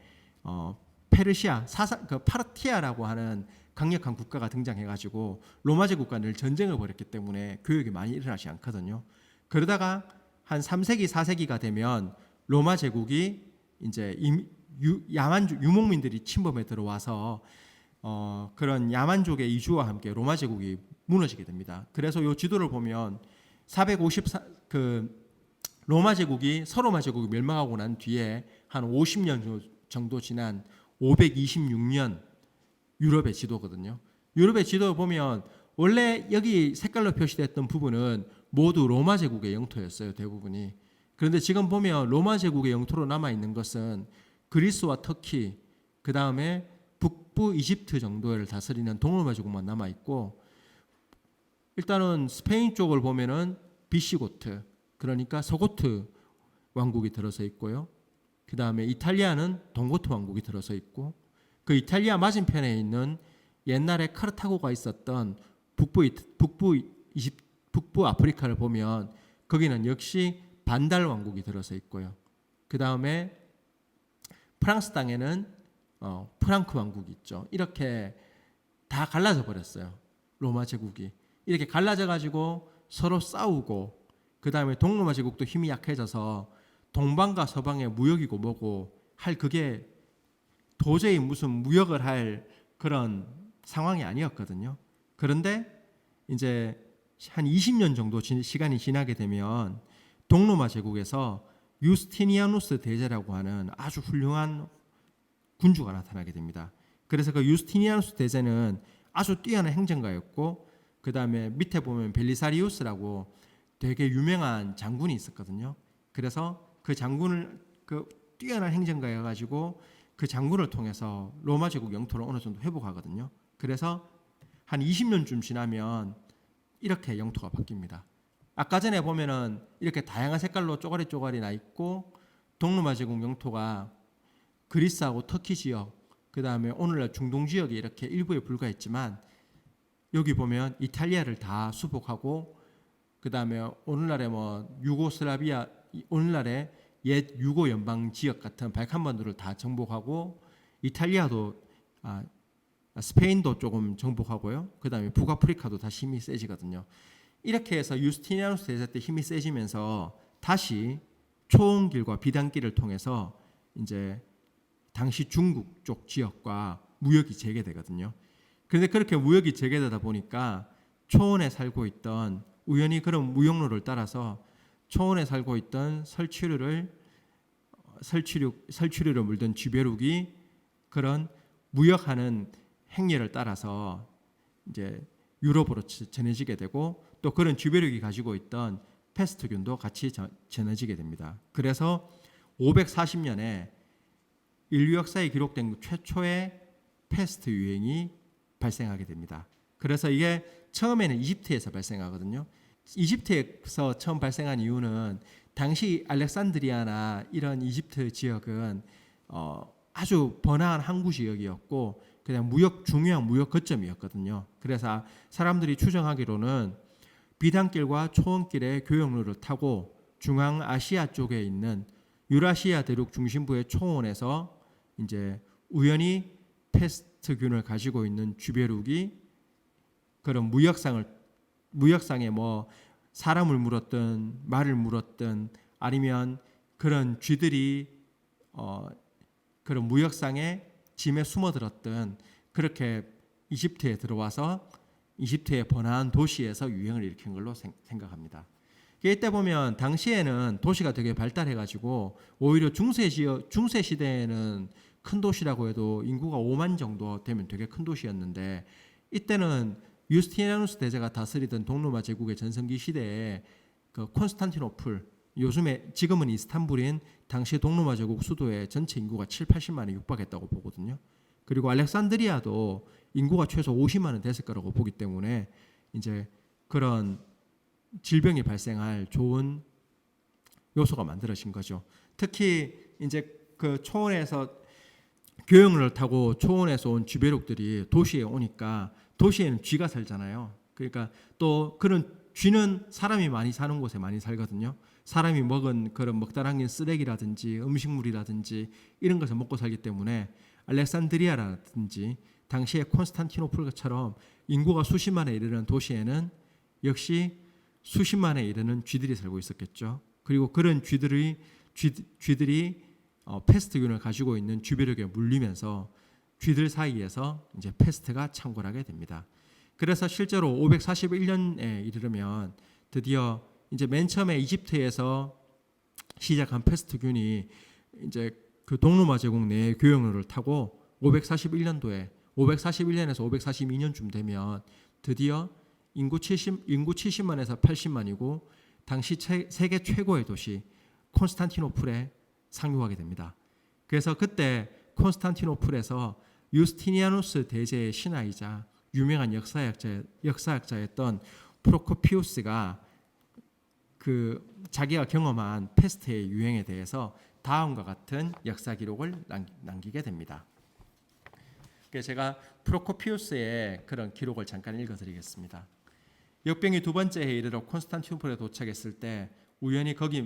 페르시아 그 파르티아라고 하는 강력한 국가가 등장해가지고 로마 제국과 늘 전쟁을 벌였기 때문에 교역이 많이 일어나지 않거든요. 그러다가 한 3세기, 4세기가 되면 로마 제국이 이제 유목민들이 침범해 들어와서 그런 야만족의 이주와 함께 로마 제국이 무너지게 됩니다. 그래서 이 지도를 보면 454 로마 제국이 서로마 제국이 멸망하고 난 뒤에 한 50년 정도 지난 526년 유럽의 지도거든요. 유럽의 지도를 보면 원래 여기 색깔로 표시됐던 부분은 모두 로마 제국의 영토였어요. 대부분이. 그런데 지금 보면 로마 제국의 영토로 남아있는 것은 그리스와 터키, 그 다음에 북부 이집트 정도를 다스리는 동로마 제국만 남아있고 일단은 스페인 쪽을 보면은 비시고트, 그러니까 서고트 왕국이 들어서 있고요. 그 다음에 이탈리아는 동고트 왕국이 들어서 있고 그 이탈리아 맞은편에 있는 옛날에 카르타고가 있었던 북부 아프리카를 보면 거기는 역시 반달 왕국이 들어서 있고요. 그 다음에 프랑스 땅에는 프랑크 왕국이 있죠. 이렇게 다 갈라져 버렸어요. 로마 제국이 이렇게 갈라져 가지고 서로 싸우고, 그 다음에 동로마 제국도 힘이 약해져서 동방과 서방의 무역이고 뭐고 할 그게 도저히 무슨 무역을 할 그런 상황이 아니었거든요. 그런데 이제 한 20년 정도 시간이 지나게 되면 동로마 제국에서 유스티니아누스 대제라고 하는 아주 훌륭한 군주가 나타나게 됩니다. 그래서 그 유스티니아누스 대제는 아주 뛰어난 행정가였고, 그 다음에 밑에 보면 벨리사리우스라고 되게 유명한 장군이 있었거든요. 그래서 그 장군을 그 뛰어난 행정가여가지고 그 장군을 통해서 로마 제국 영토를 어느 정도 회복하거든요. 그래서 한 20년쯤 지나면 이렇게 영토가 바뀝니다. 아까 전에 보면은 이렇게 다양한 색깔로 쪼가리 나 있고, 동로마 제국 영토가 그리스하고 터키 지역, 그 다음에 오늘날 중동 지역이 이렇게 일부에 불과했지만, 여기 보면 이탈리아를 다 수복하고, 그 다음에 오늘날의 뭐 유고슬라비아, 오늘날의 옛 유고 연방 지역 같은 발칸반도를 다 정복하고, 이탈리아도 스페인도 조금 정복하고요. 그 다음에 북아프리카도 다시 힘이 세지거든요. 이렇게 해서 유스티니아누스 대제 때 힘이 세지면서 다시 초원길과 비단길을 통해서 이제 당시 중국 쪽 지역과 무역이 재개되거든요. 그런데 그렇게 무역이 재개되다 보니까 초원에 살고 있던, 우연히 그런 무역로를 따라서 초원에 살고 있던 설치류를 물던 쥐벼룩이 그런 무역하는 행렬을 따라서 이제 유럽으로 전해지게 되고, 또 그런 쥐벼룩이 가지고 있던 페스트균도 같이 전해지게 됩니다. 그래서 540년에 인류 역사에 기록된 최초의 페스트 유행이 발생하게 됩니다. 그래서 이게 처음에는 이집트에서 발생하거든요. 이집트에서 처음 발생한 이유는 당시 알렉산드리아나 이런 이집트 지역은 아주 번화한 항구 지역이었고, 그냥 중요한 무역 거점이었거든요. 그래서 사람들이 추정하기로는 비단길과 초원길의 교역로를 타고 중앙아시아 쪽에 있는 유라시아 대륙 중심부의 초원에서 이제 우연히 페스트균을 가지고 있는 쥐벼룩이 그런 무역상에 뭐 사람을 물었든 말을 물었든 아니면 그런 쥐들이 그런 무역상에 짐에 숨어들었던, 그렇게 이집트에 들어와서 이집트의 번화한 도시에서 유행을 일으킨 걸로 생각합니다. 이때 보면 당시에는 도시가 되게 발달해가지고 오히려 중세 시대에는 큰 도시라고 해도 인구가 5만 정도 되면 되게 큰 도시였는데, 이때는 유스티니아누스 대제가 다스리던 동로마 제국의 전성기 시대에 그 콘스탄티노플, 지금은 이스탄불인 당시 동로마 제국 수도의 전체 인구가 7-80만에 육박했다고 보거든요. 그리고 알렉산드리아도 인구가 최소 50만은 됐을 거라고 보기 때문에 이제 그런 질병이 발생할 좋은 요소가 만들어진 거죠. 특히 이제 그 초원에서 교역로를 타고 초원에서 온 쥐벼룩들이 도시에 오니까, 도시에는 쥐가 살잖아요. 그러니까 또 그런 쥐는 사람이 많이 사는 곳에 많이 살거든요. 사람이 먹은 그런 먹다랑긴 쓰레기라든지 음식물이라든지 이런 것을 먹고 살기 때문에 알렉산드리아라든지 당시의 콘스탄티노플처럼 인구가 수십만에 이르는 도시에는 역시 수십만에 이르는 쥐들이 살고 있었겠죠. 그리고 그런 쥐들이 페스트균을 가지고 있는 쥐벼룩에 물리면서 쥐들 사이에서 이제 페스트가 창궐하게 됩니다. 그래서 실제로 541년에 이르면 드디어 이제 맨 처음에 이집트에서 시작한 페스트균이 이제 그 동로마 제국 내의 교역로를 타고 541년에서 542년쯤 되면 드디어 인구 70만에서 80만이고 당시 세계 최고의 도시 콘스탄티노플에 상륙하게 됩니다. 그래서 그때 콘스탄티노플에서 유스티니아누스 대제의 신하이자 유명한 역사학자였던 프로코피우스가 그 자기가 경험한 페스트의 유행에 대해서 다음과 같은 역사 기록을 남기게 됩니다. 그래서 제가 프로코피우스의 그런 기록을 잠깐 읽어드리겠습니다. 역병이 두 번째 해에 이르러 콘스탄티노플에 도착했을 때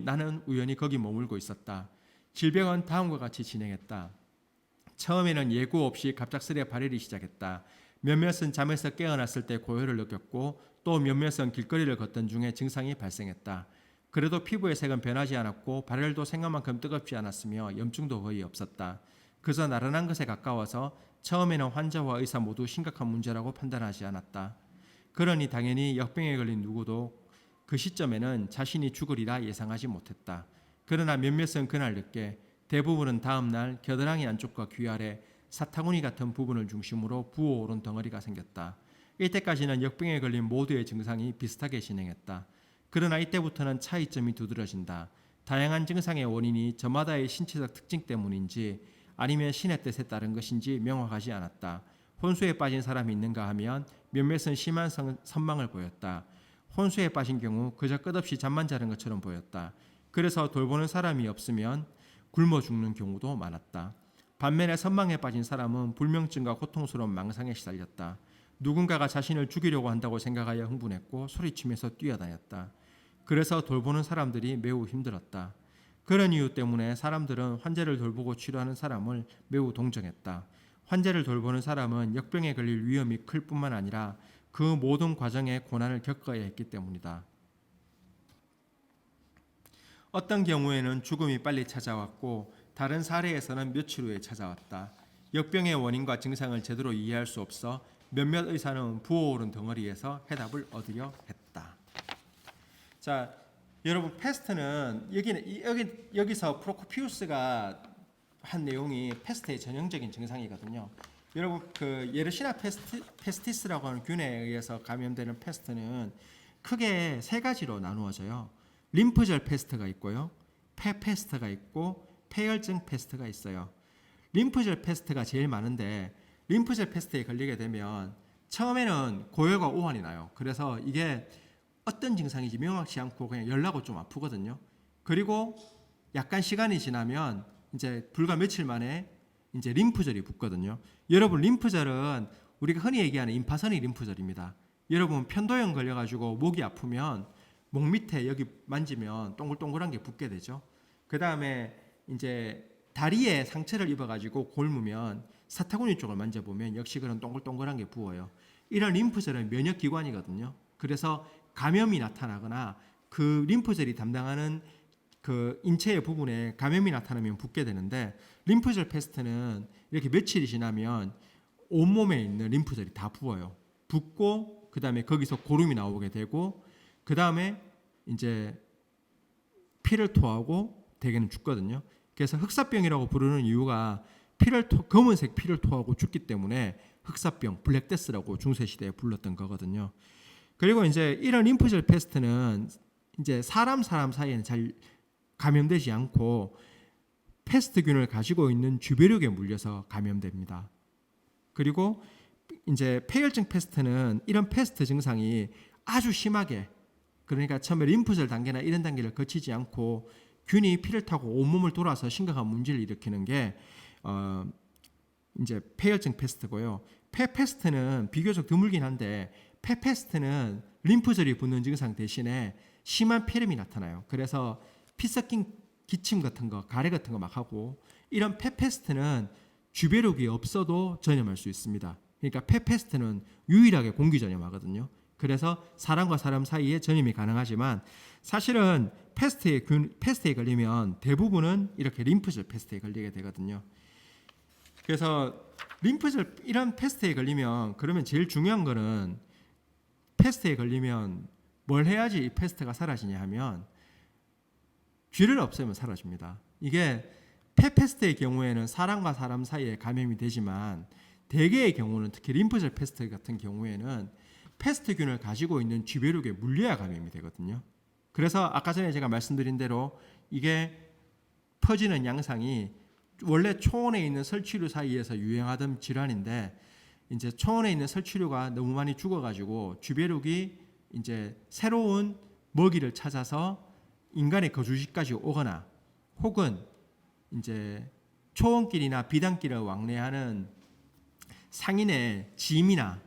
나는 우연히 거기 머물고 있었다. 질병은 다음과 같이 진행했다. 처음에는 예고 없이 갑작스레 발열이 시작했다. 몇몇은 잠에서 깨어났을 때 고열을 느꼈고 또 몇몇은 길거리를 걷던 중에 증상이 발생했다. 그래도 피부의 색은 변하지 않았고 발열도 생각만큼 뜨겁지 않았으며 염증도 거의 없었다. 그저 나른한 것에 가까워서 처음에는 환자와 의사 모두 심각한 문제라고 판단하지 않았다. 그러니 당연히 역병에 걸린 누구도 그 시점에는 자신이 죽으리라 예상하지 못했다. 그러나 몇몇은 그날 늦게, 대부분은 다음 날 겨드랑이 안쪽과 귀 아래 사타구니 같은 부분을 중심으로 부어오른 덩어리가 생겼다. 이때까지는 역병에 걸린 모두의 증상이 비슷하게 진행했다. 그러나 이때부터는 차이점이 두드러진다. 다양한 증상의 원인이 저마다의 신체적 특징 때문인지 아니면 신의 뜻에 따른 것인지 명확하지 않았다. 혼수에 빠진 사람이 있는가 하면 몇몇은 심한 선망을 보였다. 혼수에 빠진 경우 그저 끝없이 잠만 자는 것처럼 보였다. 그래서 돌보는 사람이 없으면 굶어 죽는 경우도 많았다. 반면에 선망에 빠진 사람은 불면증과 고통스러운 망상에 시달렸다. 누군가가 자신을 죽이려고 한다고 생각하여 흥분했고 소리치면서 뛰어다녔다. 그래서 돌보는 사람들이 매우 힘들었다. 그런 이유 때문에 사람들은 환자를 돌보고 치료하는 사람을 매우 동정했다. 환자를 돌보는 사람은 역병에 걸릴 위험이 클 뿐만 아니라 그 모든 과정에 고난을 겪어야 했기 때문이다. 어떤 경우에는 죽음이 빨리 찾아왔고 다른 사례에서는 며칠 후에 찾아왔다. 역병의 원인과 증상을 제대로 이해할 수 없어 몇몇 의사는 부어오른 덩어리에서 해답을 얻으려 했다. 자, 여러분 패스트는 여기서 프로코피우스가 한 내용이 패스트의 전형적인 증상이거든요. 여러분 그 예르시나 페스티스라고 하는 균에 의해서 감염되는 패스트는 크게 세 가지로 나누어져요. 림프절 패스트가 있고요, 폐패스트가 있고 폐혈증 패스트가 있어요. 림프절 패스트가 제일 많은데 림프절 패스트에 걸리게 되면 처음에는 고열과 오한이 나요. 그래서 이게 어떤 증상인지 명확치 않고 그냥 열나고 좀 아프거든요. 그리고 약간 시간이 지나면 이제 불과 며칠 만에 이제 림프절이 붙거든요. 여러분 림프절은 우리가 흔히 얘기하는 임파선이 림프절입니다. 여러분 편도염 걸려가지고 목이 아프면 목 밑에 여기 만지면 동글동글한 게 붙게 되죠. 그 다음에 이제 다리에 상처를 입어가지고 곪으면 사타구니 쪽을 만져보면 역시 그런 동글동글한 게 부어요. 이런 림프절은 면역기관이거든요. 그래서 감염이 나타나거나 그 림프절이 담당하는 그 인체의 부분에 감염이 나타나면 붓게 되는데 림프절 패스트는 이렇게 며칠이 지나면 온몸에 있는 림프절이 다 부어요. 붓고 그 다음에 거기서 고름이 나오게 되고 그 다음에 이제 피를 토하고 대개는 죽거든요. 그래서 흑사병이라고 부르는 이유가 검은색 피를 토하고 죽기 때문에 흑사병, 블랙데스라고 중세시대에 불렀던 거거든요. 그리고 이제 이런 림프절 패스트는 이제 사람 사이에는 잘 감염되지 않고 패스트균을 가지고 있는 주변력에 물려서 감염됩니다. 그리고 이제 폐혈증 패스트는 이런 패스트 증상이 아주 심하게, 그러니까 처음에 림프절 단계나 이런 단계를 거치지 않고 균이 피를 타고 온몸을 돌아서 심각한 문제를 일으키는 게 이제 폐혈증 패스트고요. 폐패스트는 비교적 드물긴 한데 폐패스트는 림프절이 붙는 증상 대신에 심한 폐렴이 나타나요. 그래서 피 섞인 기침 같은 거, 가래 같은 거 막 하고, 이런 폐패스트는 주변력이 없어도 전염할 수 있습니다. 그러니까 폐패스트는 유일하게 공기 전염하거든요. 그래서 사람과 사람 사이에 전염이 가능하지만 사실은 패스트에 걸리면 대부분은 이렇게 림프절 패스트에 걸리게 되거든요. 그래서 이런 패스트에 걸리면 그러면 제일 중요한 거는 패스트에 걸리면 뭘 해야지 이 패스트가 사라지냐 하면 쥐를 없애면 사라집니다. 이게 폐패스트의 경우에는 사람과 사람 사이에 감염이 되지만 대개의 경우는 특히 림프절 패스트 같은 경우에는 패스트균을 가지고 있는 쥐벼룩에 물려야 감염이 되거든요. 그래서 아까 전에 제가 말씀드린 대로 이게 퍼지는 양상이 원래 초원에 있는 설치류 사이에서 유행하던 질환인데 이제 초원에 있는 설치류가 너무 많이 죽어가지고 쥐벼룩이 이제 새로운 먹이를 찾아서 인간의 거주지까지 오거나 혹은 이제 초원길이나 비단길을 왕래하는 상인의 짐이나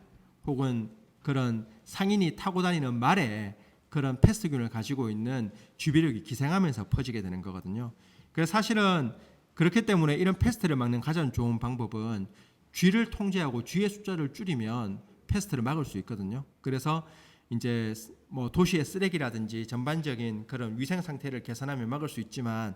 혹은 그런 상인이 타고 다니는 말에 그런 패스트균을 가지고 있는 주변력이 기생하면서 퍼지게 되는 거거든요. 그래서 사실은 그렇기 때문에 이런 패스트를 막는 가장 좋은 방법은 쥐를 통제하고 쥐의 숫자를 줄이면 패스트를 막을 수 있거든요. 그래서 이제 뭐 도시의 쓰레기라든지 전반적인 그런 위생 상태를 개선하면 막을 수 있지만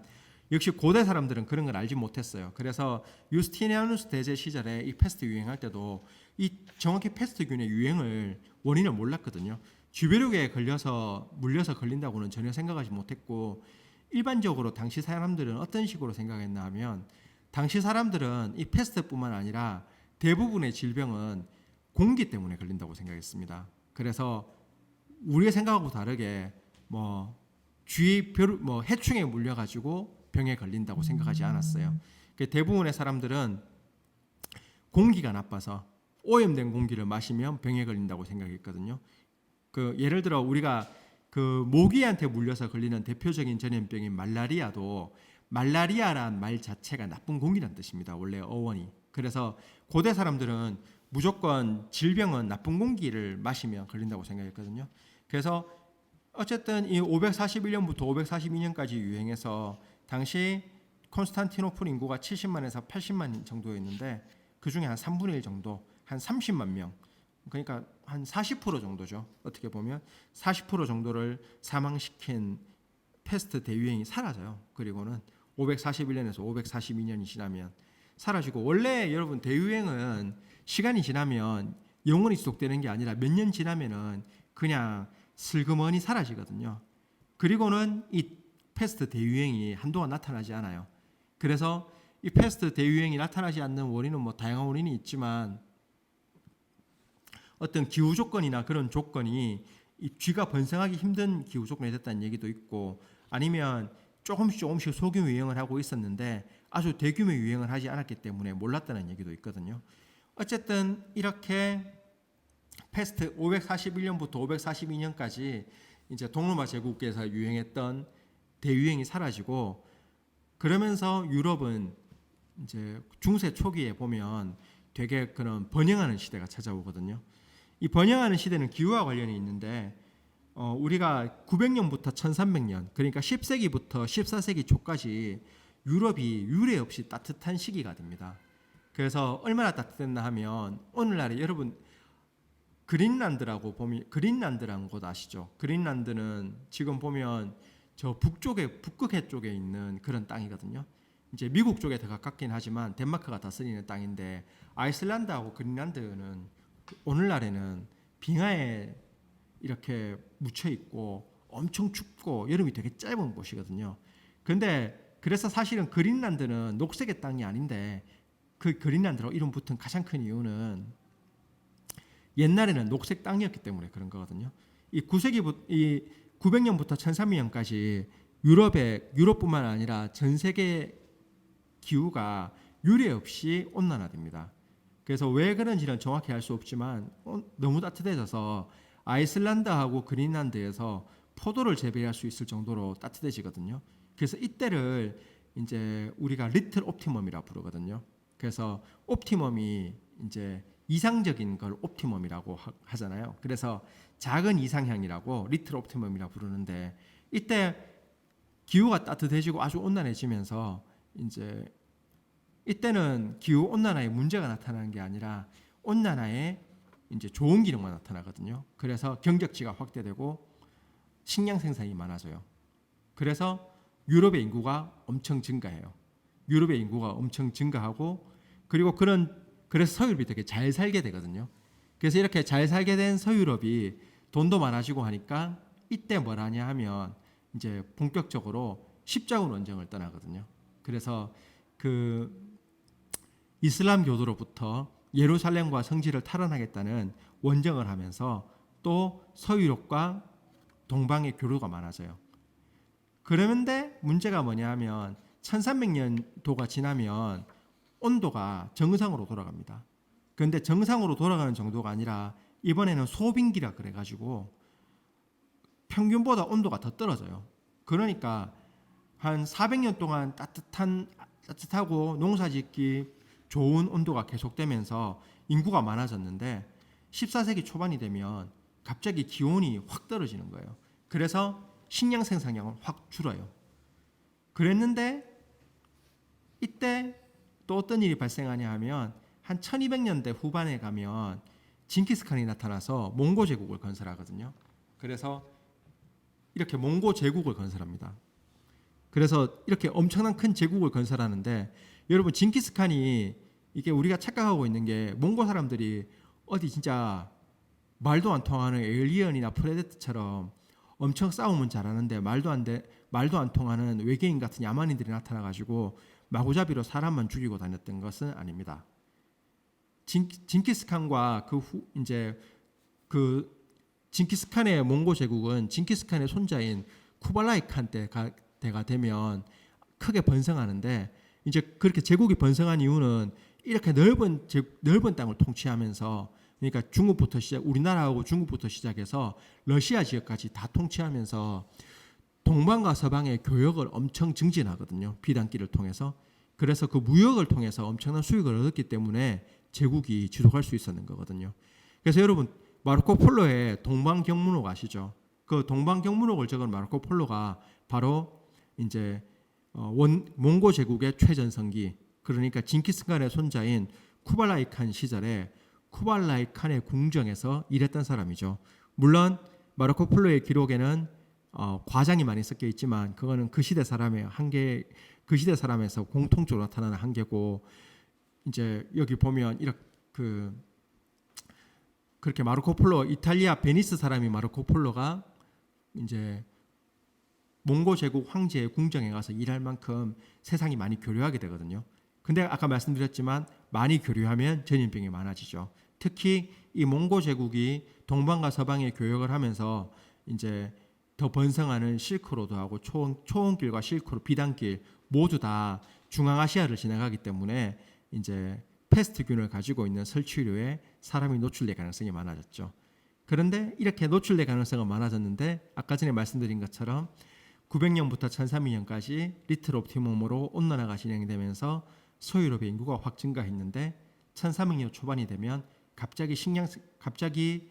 역시 고대 사람들은 그런 걸 알지 못했어요. 그래서 유스티니아누스 대제 시절에 이 패스트 유행할 때도 이 정확히 패스트균의 유행을 원인을 몰랐거든요. 주변력에 걸려서 물려서 걸린다고는 전혀 생각하지 못했고 일반적으로 당시 사람들은 어떤 식으로 생각했나 하면 당시 사람들은 이 패스트뿐만 아니라 대부분의 질병은 공기 때문에 걸린다고 생각했습니다. 그래서 우리의 생각하고 다르게 뭐 해충에 물려가지고 병에 걸린다고 생각하지 않았어요. 대부분의 사람들은 공기가 나빠서 오염된 공기를 마시면 병에 걸린다고 생각했거든요. 예를 들어 우리가 모기한테 물려서 걸리는 대표적인 전염병인 말라리아도 말라리아란 말 자체가 나쁜 공기란 뜻입니다. 원래 어원이. 그래서 고대 사람들은 무조건 질병은 나쁜 공기를 마시면 걸린다고 생각했거든요. 그래서 어쨌든 이 541년부터 542년까지 유행해서 당시 콘스탄티노플 인구가 70만에서 80만 정도였는데 그 중에 한 3분의 1 정도, 한 30만 명, 그러니까 한 40% 정도죠. 어떻게 보면 40% 정도를 사망시킨 패스트 대유행이 사라져요. 그리고는 541년에서 542년이 지나면 사라지고 원래 여러분 대유행은 시간이 지나면 영원히 지속되는 게 아니라 몇 년 지나면은 그냥 슬그머니 사라지거든요. 그리고는 이 패스트 대유행이 한동안 나타나지 않아요. 그래서 이 패스트 대유행이 나타나지 않는 원인은 뭐 다양한 원인이 있지만 어떤 기후 조건이나 그런 조건이 이 쥐가 번성하기 힘든 기후 조건이 됐다는 얘기도 있고 아니면 조금씩 소규모 유행을 하고 있었는데 아주 대규모 유행을 하지 않았기 때문에 몰랐다는 얘기도 있거든요. 어쨌든 이렇게 패스트 541년부터 542년까지 이제 동로마 제국에서 유행했던 대유행이 사라지고 그러면서 유럽은 이제 중세 초기에 보면 되게 그런 번영하는 시대가 찾아오거든요. 이 번영하는 시대는 기후와 관련이 있는데 우리가 900년부터 1300년 그러니까 10세기부터 14세기 초까지 유럽이 유례 없이 따뜻한 시기가 됩니다. 그래서 얼마나 따뜻했나 하면 오늘날에 여러분 그린란드라고 보면 그린란드라는 곳 아시죠? 그린란드는 지금 보면 저 북쪽에 북극해 쪽에 있는 그런 땅이거든요. 이제 미국 쪽에 더 가깝긴 하지만 덴마크가 다스리는 땅인데 아이슬란드하고 그린란드는 오늘날에는 빙하에 이렇게 묻혀 있고 엄청 춥고 여름이 되게 짧은 곳이거든요. 그런데 그래서 사실은 그린란드는 녹색의 땅이 아닌데 그 그린란드로 이름 붙은 가장 큰 이유는 옛날에는 녹색 땅이었기 때문에 그런 거거든요. 이 900년부터 1300년까지 유럽뿐만 아니라 전 세계 기후가 유례 없이 온난화됩니다. 그래서 왜 그런지는 정확히 알 수 없지만 너무 따뜻해져서 아이슬란드하고 그린란드에서 포도를 재배할 수 있을 정도로 따뜻해지거든요. 그래서 이때를 이제 우리가 리틀 옵티멈이라 부르거든요. 그래서 옵티멈이 이제 이상적인 걸 옵티멈이라고 하잖아요. 그래서 작은 이상향이라고 리틀 옵티멈이라 부르는데 이때 기후가 따뜻해지고 아주 온난해지면서 이제 이때는 기후 온난화에 문제가 나타나는 게 아니라 온난화에 이제 좋은 기능만 나타나거든요. 그래서 경적지가 확대되고 식량 생산이 많아져요. 그래서 유럽의 인구가 엄청 증가해요. 유럽의 인구가 엄청 증가하고 그리고 그래서 서유럽이 되게 잘 살게 되거든요. 그래서 이렇게 잘 살게 된 서유럽이 돈도 많아지고 하니까 이때 뭘 하냐 하면 이제 본격적으로 십자군 원정을 떠나거든요. 그래서 그 이슬람 교도로부터 예루살렘과 성지를 탈환하겠다는 원정을 하면서 또 서유럽과 동방의 교류가 많아져요. 그런데 문제가 뭐냐 하면 1300년도가 지나면 온도가 정상으로 돌아갑니다. 그런데 정상으로 돌아가는 정도가 아니라 이번에는 소빙기라 그래가지고 평균보다 온도가 더 떨어져요. 그러니까 한 400년 동안 따뜻하고 농사짓기 좋은 온도가 계속되면서 인구가 많아졌는데 14세기 초반이 되면 갑자기 기온이 확 떨어지는 거예요. 그래서 식량 생산량은 확 줄어요. 그랬는데 이때 또 어떤 일이 발생하냐 하면 한 1200년대 후반에 가면 징기스칸이 나타나서 몽고 제국을 건설하거든요. 그래서 이렇게 몽고 제국을 건설합니다. 그래서 이렇게 엄청난 큰 제국을 건설하는데 여러분 징기스칸이 이게 우리가 착각하고 있는 게 몽고 사람들이 어디 진짜 말도 안 통하는 에일리언이나 프레데터처럼 엄청 싸움은 잘하는데 말도 안 통하는 외계인 같은 야만인들이 나타나가지고 마구잡이로 사람만 죽이고 다녔던 것은 아닙니다. 징기스칸과 그 징기스칸의 몽고 제국은 징기스칸의 손자인 쿠발라이 칸 때가 되면 크게 번성하는데 이제 그렇게 제국이 번성한 이유는 이렇게 넓은 땅을 통치하면서 그러니까 우리나라하고 중국부터 시작해서 러시아 지역까지 다 통치하면서 동방과 서방의 교역을 엄청 증진하거든요. 비단길을 통해서. 그래서 그 무역을 통해서 엄청난 수익을 얻었기 때문에 제국이 지속할 수 있었는 거거든요. 그래서 여러분 마르코 폴로의 동방경문록 아시죠? 그 동방경문록을 적은 마르코 폴로가 바로 이제 몽고 제국의 최전성기, 그러니까 징기스칸의 손자인 쿠발라이 칸 시절에 쿠발라이 칸의 궁정에서 일했던 사람이죠. 물론 마르코 폴로의 기록에는 과장이 많이 섞여 있지만 그거는 그 시대 사람의 그 시대 사람에서 공통적으로 나타나는 한계고, 이제 여기 보면 이렇게 그렇게 마르코 폴로, 이탈리아 베니스 사람이 마르코 폴로가 이제 몽고 제국 황제의 궁정에 가서 일할 만큼 세상이 많이 교류하게 되거든요. 근데 아까 말씀드렸지만 많이 교류하면 전염병이 많아지죠. 특히 이 몽고 제국이 동방과 서방의 교역을 하면서 이제 더 번성하는 실크로드하고 초원길과 실크로드, 비단길 모두 다 중앙아시아를 지나가기 때문에 이제 패스트균을 가지고 있는 설치류에 사람이 노출될 가능성이 많아졌죠. 그런데 이렇게 노출될 가능성은 많아졌는데 아까 전에 말씀드린 것처럼 900년부터 1300년까지 리틀 옵티멈으로 온난화가 진행되면서 소유럽의 인구가 확 증가했는데 1300년 초반이 되면 갑자기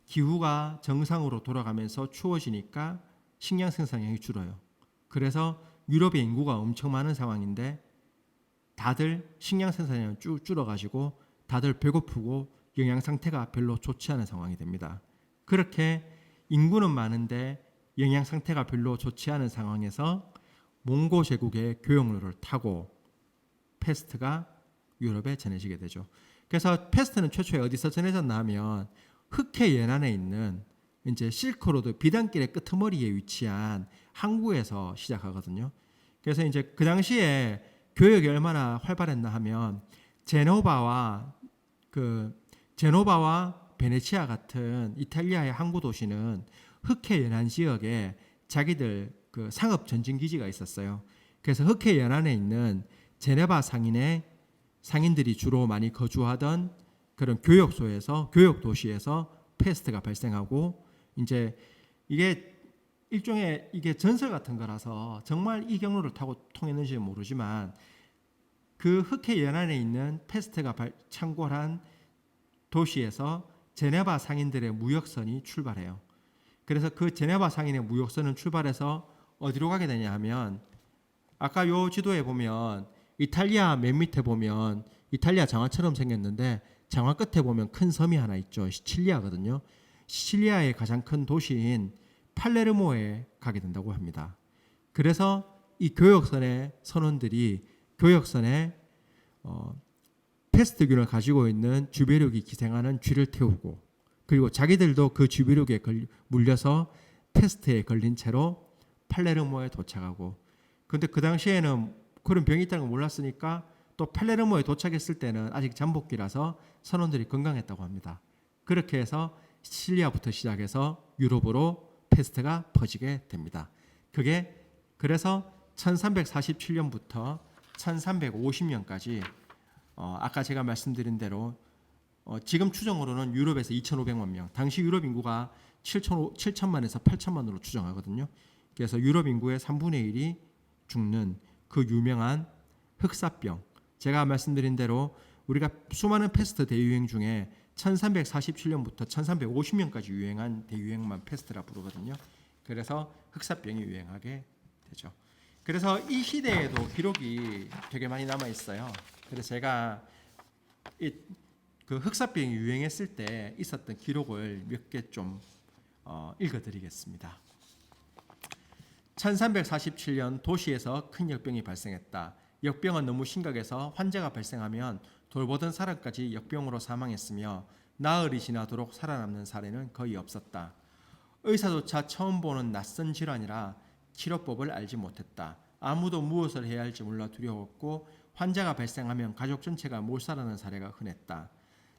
기후가 정상으로 돌아가면서 추워지니까 식량 생산량이 줄어요. 그래서 유럽의 인구가 엄청 많은 상황인데 다들 식량 생산량이 줄어가지고 다들 배고프고 영양 상태가 별로 좋지 않은 상황이 됩니다. 그렇게 인구는 많은데 영양 상태가 별로 좋지 않은 상황에서 몽고 제국의 교역로를 타고 패스트가 유럽에 전해지게 되죠. 그래서 패스트는 최초에 어디서 전해졌나 하면 흑해 연안에 있는 이제 실크로드 비단길의 끄트머리에 위치한 항구에서 시작하거든요. 그래서 이제 그 당시에 교역이 얼마나 활발했나 하면 제노바와 베네치아 같은 이탈리아의 항구 도시는 흑해 연안 지역에 자기들 그 상업 전진 기지가 있었어요. 그래서 흑해 연안에 있는 제네바 상인들이 주로 많이 거주하던 그런 교역 도시에서 패스트가 발생하고, 이제 이게 일종의 이게 전설 같은 거라서 정말 이 경로를 타고 통했는지는 모르지만 그 흑해 연안에 있는 패스트가 창궐한 도시에서 제네바 상인들의 무역선이 출발해요. 그래서 그 제네바 상인의 무역선은 출발해서 어디로 가게 되냐 하면 아까 요 지도에 보면 이탈리아 맨 밑에 보면 이탈리아 장화처럼 생겼는데 장화 끝에 보면 큰 섬이 하나 있죠. 시칠리아거든요. 시칠리아의 가장 큰 도시인 팔레르모에 가게 된다고 합니다. 그래서 이 교역선의 선원들이 교역선에 패스트균을 가지고 있는 주배력이 기생하는 쥐를 태우고, 그리고 자기들도 그 주배력에 물려서 패스트에 걸린 채로 팔레르모에 도착하고, 근데 그 당시에는 그런 병이 있다는 걸 몰랐으니까 또 팔레르모에 도착했을 때는 아직 잠복기라서 선원들이 건강했다고 합니다. 그렇게 해서 시칠리아부터 시작해서 유럽으로 패스트가 퍼지게 됩니다. 그래서 1347년부터 1350년까지 아까 제가 말씀드린 대로 지금 추정으로는 유럽에서 2,500만 명, 당시 유럽 인구가 7천만에서 8천만으로 추정하거든요. 그래서 유럽 인구의 3분의 1이 죽는 그 유명한 흑사병, 제가 말씀드린 대로 우리가 수많은 패스트 대유행 중에 1347년부터 1350년까지 유행한 대유행만 패스트라 부르거든요. 그래서 흑사병이 유행하게 되죠. 그래서 이 시대에도 기록이 되게 많이 남아 있어요. 그래서 제가 그 흑사병이 유행했을 때 있었던 기록을 몇 개 좀 읽어드리겠습니다. 1347년 도시에서 큰 역병이 발생했다. 역병은 너무 심각해서 환자가 발생하면 돌보던 사람까지 역병으로 사망했으며 나흘이 지나도록 살아남는 사례는 거의 없었다. 의사조차 처음 보는 낯선 질환이라 치료법을 알지 못했다. 아무도 무엇을 해야 할지 몰라 두려웠고 환자가 발생하면 가족 전체가 몰살하는 사례가 흔했다.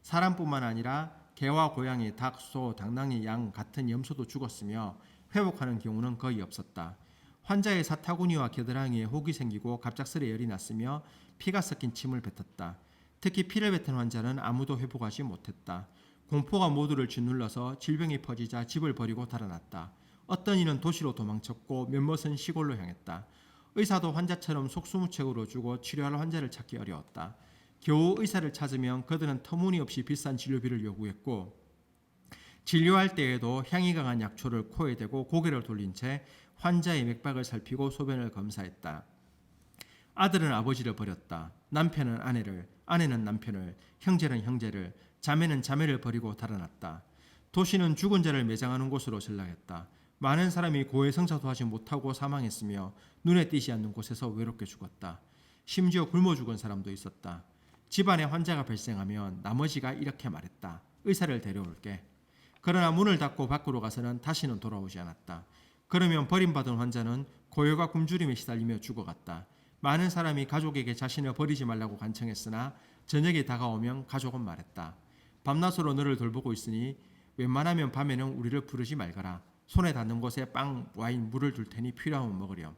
사람뿐만 아니라 개와 고양이, 닭, 소, 당나귀, 양 같은 염소도 죽었으며 회복하는 경우는 거의 없었다. 환자의 사타구니와 겨드랑이에 혹이 생기고 갑작스레 열이 났으며 피가 섞인 침을 뱉었다. 특히 피를 뱉은 환자는 아무도 회복하지 못했다. 공포가 모두를 짓눌러서 질병이 퍼지자 집을 버리고 달아났다. 어떤 이는 도시로 도망쳤고 몇몇은 시골로 향했다. 의사도 환자처럼 속수무책으로 죽어 치료할 환자를 찾기 어려웠다. 겨우 의사를 찾으면 그들은 터무니없이 비싼 진료비를 요구했고 진료할 때에도 향이 강한 약초를 코에 대고 고개를 돌린 채 환자의 맥박을 살피고 소변을 검사했다. 아들은 아버지를 버렸다. 남편은 아내를, 아내는 남편을, 형제는 형제를, 자매는 자매를 버리고 달아났다. 도시는 죽은 자를 매장하는 곳으로 전락했다. 많은 사람이 고해성사도 하지 못하고 사망했으며 눈에 띄지 않는 곳에서 외롭게 죽었다. 심지어 굶어 죽은 사람도 있었다. 집안에 환자가 발생하면 나머지가 이렇게 말했다. 의사를 데려올게. 그러나 문을 닫고 밖으로 가서는 다시는 돌아오지 않았다. 그러면 버림받은 환자는 고요가 굶주림에 시달리며 죽어갔다. 많은 사람이 가족에게 자신을 버리지 말라고 간청했으나 저녁이 다가오면 가족은 말했다. 밤낮으로 너를 돌보고 있으니 웬만하면 밤에는 우리를 부르지 말거라. 손에 닿는 곳에 빵, 와인, 물을 둘 테니 필요하면 먹으렴.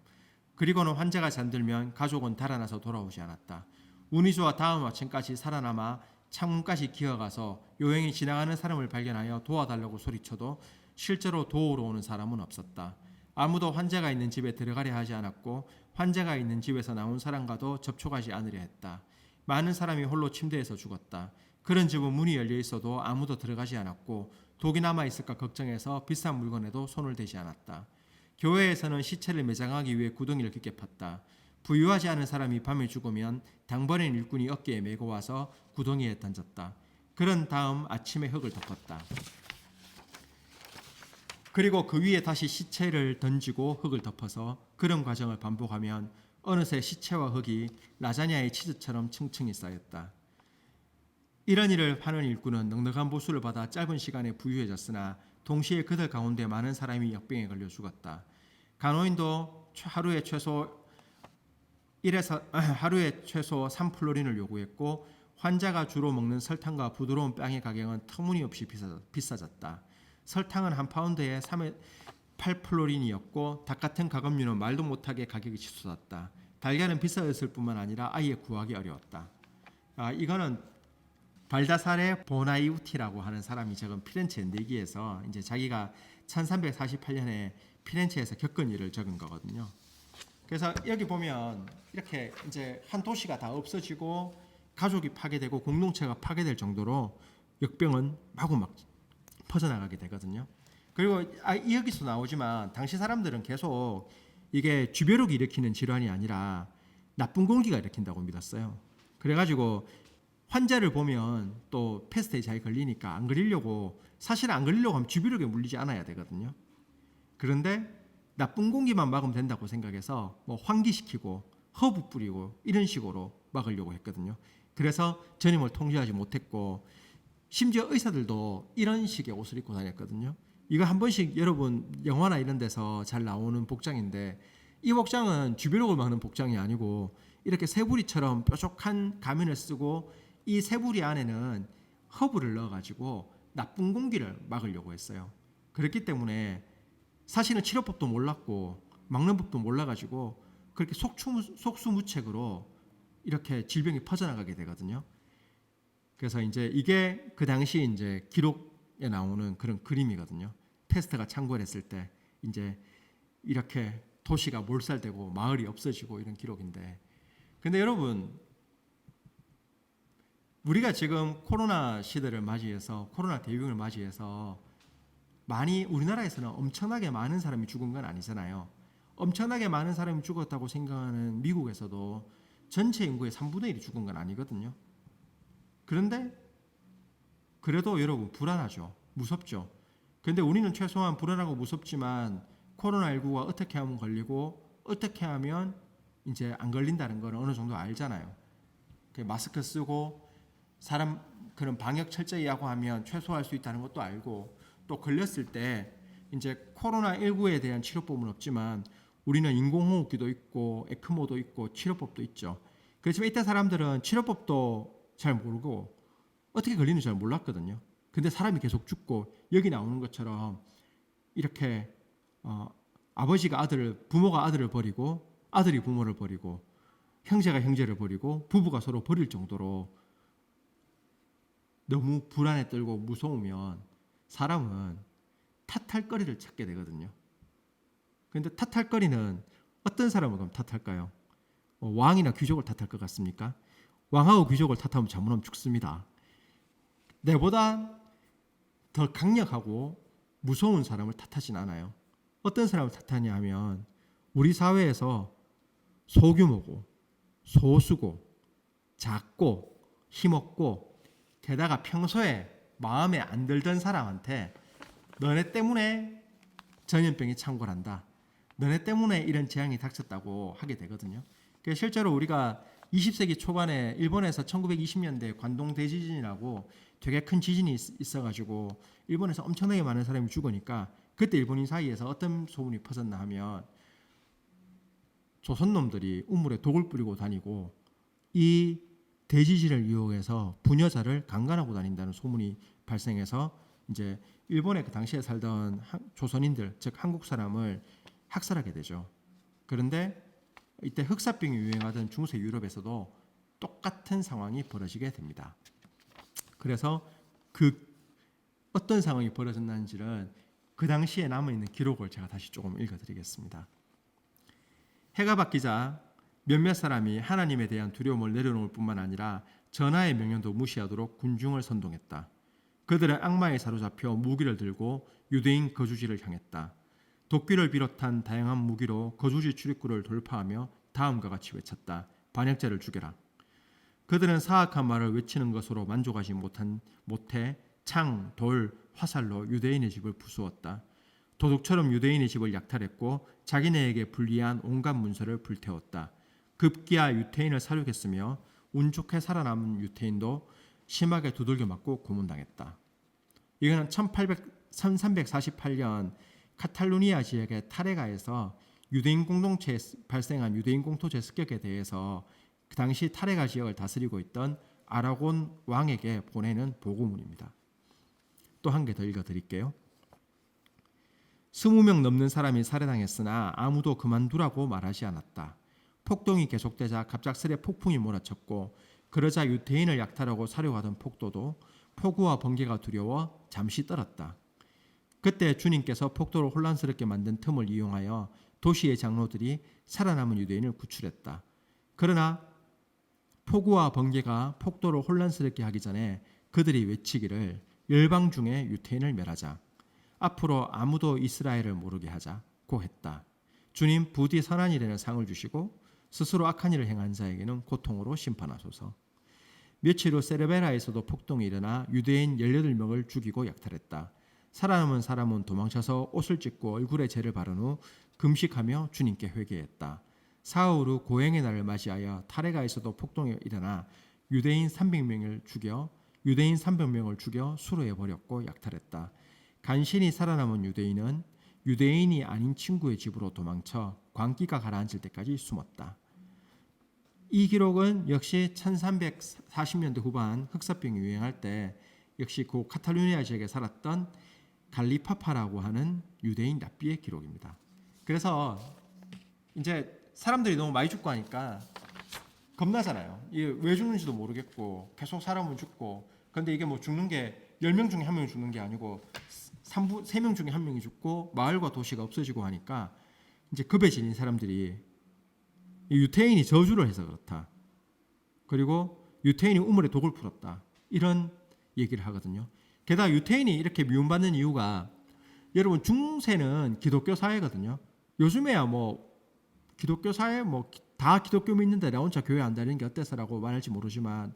그리고는 환자가 잠들면 가족은 달아나서 돌아오지 않았다. 운이 좋아 다음 아침까지 살아남아 창문까지 기어가서 요행이 지나가는 사람을 발견하여 도와달라고 소리쳐도 실제로 도우러 오는 사람은 없었다. 아무도 환자가 있는 집에 들어가려 하지 않았고 환자가 있는 집에서 나온 사람과도 접촉하지 않으려 했다. 많은 사람이 홀로 침대에서 죽었다. 그런 집은 문이 열려 있어도 아무도 들어가지 않았고 독이 남아 있을까 걱정해서 비싼 물건에도 손을 대지 않았다. 교회에서는 시체를 매장하기 위해 구덩이를 깊게 팠다. 부유하지 않은 사람이 밤에 죽으면 당번엔 일꾼이 어깨에 메고 와서 구덩이에 던졌다. 그런 다음 아침에 흙을 덮었다. 그리고 그 위에 다시 시체를 던지고 흙을 덮어서 그런 과정을 반복하면 어느새 시체와 흙이 라자냐의 치즈처럼 층층이 쌓였다. 이런 일을 하는 일꾼은 넉넉한 보수를 받아 짧은 시간에 부유해졌으나 동시에 그들 가운데 많은 사람이 역병에 걸려 죽었다. 간호인도 하루에 최소 3플로린을 요구했고 환자가 주로 먹는 설탕과 부드러운 빵의 가격은 터무니없이 비싸졌다. 설탕은 한 파운드에 8플로린이었고 닭 같은 가금류는 말도 못하게 가격이 치솟았다. 달걀은 비싸졌을 뿐만 아니라 아예 구하기 어려웠다. 이거는 발다사레 보나이우티라고 하는 사람이 적은 피렌체 내기에서 이제 자기가 1348년에 피렌체에서 겪은 일을 적은 거거든요. 그래서 여기 보면 이렇게 이제 한 도시가 다 없어지고 가족이 파괴되고 공동체가 파괴될 정도로 역병은 마구막 퍼져나가게 되거든요. 그리고 여기서 나오지만 당시 사람들은 계속 이게 주변옥이 일으키는 질환이 아니라 나쁜 공기가 일으킨다고 믿었어요. 그래가지고 환자를 보면 또 패스트에 잘 걸리니까 안 걸리려고 사실 안 걸리려고 하면 주변옥에 물리지 않아야 되거든요. 그런데 나쁜 공기만 막으면 된다고 생각해서 뭐 환기시키고 허브 뿌리고 이런 식으로 막으려고 했거든요. 그래서 전염을 통제하지 못했고 심지어 의사들도 이런 식의 옷을 입고 다녔거든요. 이거 한 번씩 여러분 영화나 이런 데서 잘 나오는 복장인데 이 복장은 주변옥을 막는 복장이 아니고 이렇게 새부리처럼 뾰족한 가면을 쓰고 이 새부리 안에는 허브를 넣어가지고 나쁜 공기를 막으려고 했어요. 그렇기 때문에 사실은 치료법도 몰랐고 막는 법도 몰라가지고 그렇게 속수무책으로 이렇게 질병이 퍼져나가게 되거든요. 그래서 이제 이게 그 당시 이제 기록에 나오는 그런 그림이거든요. 패스트가 창궐했을 때 이제 이렇게 도시가 몰살되고 마을이 없어지고 이런 기록인데, 근데 여러분 우리가 지금 코로나 시대를 맞이해서 코로나 대유행을 맞이해서 많이 우리나라에서는 엄청나게 많은 사람이 죽은 건 아니잖아요. 엄청나게 많은 사람이 죽었다고 생각하는 미국에서도 전체 인구의 3분의 1이 죽은 건 아니거든요. 그런데 그래도 여러분 불안하죠. 무섭죠. 근데 우리는 최소한 불안하고 무섭지만 코로나19가 어떻게 하면 걸리고 어떻게 하면 이제 안 걸린다는 걸 어느 정도 알잖아요. 마스크 쓰고 사람 그런 방역 철저히 하고 하면 최소화할 수 있다는 것도 알고 또 걸렸을 때 이제 코로나19에 대한 치료법은 없지만 우리는 인공호흡기도 있고 에크모도 있고 치료법도 있죠. 그렇지만 이때 사람들은 치료법도 잘 모르고 어떻게 걸리는지 잘 몰랐거든요. 근데 사람이 계속 죽고 여기 나오는 것처럼 이렇게 아버지가 아들을 부모가 아들을 버리고 아들이 부모를 버리고 형제가 형제를 버리고 부부가 서로 버릴 정도로 너무 불안에 떨고 무서우면 사람은 탓할 거리를 찾게 되거든요. 그런데 탓할 거리는 어떤 사람을 그럼 탓할까요? 왕이나 귀족을 탓할 것 같습니까? 왕하고 귀족을 탓하면 잘못하면 죽습니다. 내보다 더 강력하고 무서운 사람을 탓하진 않아요. 어떤 사람을 탓하냐 하면 우리 사회에서 소규모고 소수고 작고 힘없고 게다가 평소에 마음에 안 들던 사람한테 너네 때문에 전염병이 창궐한다. 너네 때문에 이런 재앙이 닥쳤다고 하게 되거든요. 그래서 실제로 우리가 20세기 초반에 일본에서 1920년대 관동 대지진이라고 되게 큰 지진이 있어가지고 일본에서 엄청나게 많은 사람이 죽으니까 그때 일본인 사이에서 어떤 소문이 퍼졌나 하면 조선놈들이 우물에 독을 뿌리고 다니고 이 대지진을 이용해서 부녀자를 강간하고 다닌다는 소문이 발생해서 이제 일본에 그 당시에 살던 조선인들 즉 한국 사람을 학살하게 되죠. 그런데 이때 흑사병이 유행하던 중세 유럽에서도 똑같은 상황이 벌어지게 됩니다. 그래서 그 어떤 상황이 벌어졌는지는 그 당시에 남아있는 기록을 제가 다시 조금 읽어드리겠습니다. 해가 바뀌자 몇몇 사람이 하나님에 대한 두려움을 내려놓을 뿐만 아니라 전하의 명령도 무시하도록 군중을 선동했다. 그들은 악마에 사로잡혀 무기를 들고 유대인 거주지를 향했다. 도끼를 비롯한 다양한 무기로 거주지 출입구를 돌파하며 다음과 같이 외쳤다. 반역자를 죽여라. 그들은 사악한 말을 외치는 것으로 만족하지 못해 창, 돌, 화살로 유대인의 집을 부수었다. 도둑처럼 유대인의 집을 약탈했고 자기네에게 불리한 온갖 문서를 불태웠다. 급기야 유태인을 살육했으며 운 좋게 살아남은 유태인도 심하게 두들겨 맞고 고문당했다. 이거는 1348년 카탈루니아 지역의 타레가에서 유대인 공동체에 발생한 유대인 공토제 습격에 대해서 그 당시 타레가 지역을 다스리고 있던 아라곤 왕에게 보내는 보고문입니다. 또 한 개 더 읽어드릴게요. 20명 넘는 사람이 살해당했으나 아무도 그만두라고 말하지 않았다. 폭동이 계속되자 갑작스레 폭풍이 몰아쳤고 그러자 유태인을 약탈하고 살해하던 폭도도 폭우와 번개가 두려워 잠시 떨었다. 그때 주님께서 폭도를 혼란스럽게 만든 틈을 이용하여 도시의 장로들이 살아남은 유대인을 구출했다. 그러나 폭우와 번개가 폭도를 혼란스럽게 하기 전에 그들이 외치기를 열방 중에 유태인을 멸하자. 앞으로 아무도 이스라엘을 모르게 하자고 했다. 주님 부디 선한 일에는 상을 주시고 스스로 악한 일을 행한 자에게는 고통으로 심판하소서. 며칠 후 세르베라에서도 폭동이 일어나 유대인 18명을 죽이고 약탈했다. 살아남은 사람은 도망쳐서 옷을 찢고 얼굴에 재를 바른 후 금식하며 주님께 회개했다. 사흘 후 고행의 날을 맞이하여 타레가에서도 폭동이 일어나 유대인 300명을 죽여 수로에 버렸고 약탈했다. 간신히 살아남은 유대인은 유대인이 아닌 친구의 집으로 도망쳐 광기가 가라앉을 때까지 숨었다. 이 기록은 역시 1340년대 후반 흑사병이 유행할 때 역시 그 카탈루니아 지역에 살았던 갈리파파라고 하는 유대인 랍비의 기록입니다. 그래서 이제 사람들이 너무 많이 죽고 하니까 겁나잖아요. 이게 왜 죽는지도 모르겠고 계속 사람은 죽고 근데 이게 뭐 죽는 게 10명 중에 1명이 죽는 게 아니고 3명 중에 1명이 죽고 마을과 도시가 없어지고 하니까 이제 급에 질린 사람들이 유태인이 저주를 해서 그렇다. 그리고 유태인이 우물에 독을 풀었다. 이런 얘기를 하거든요. 게다가 유태인이 이렇게 미움받는 이유가 여러분 중세는 기독교 사회거든요. 요즘에야 뭐 기독교 사회 뭐 다 기독교 믿는데 나 혼자 교회 안 다니는 게 어때서라고 말할지 모르지만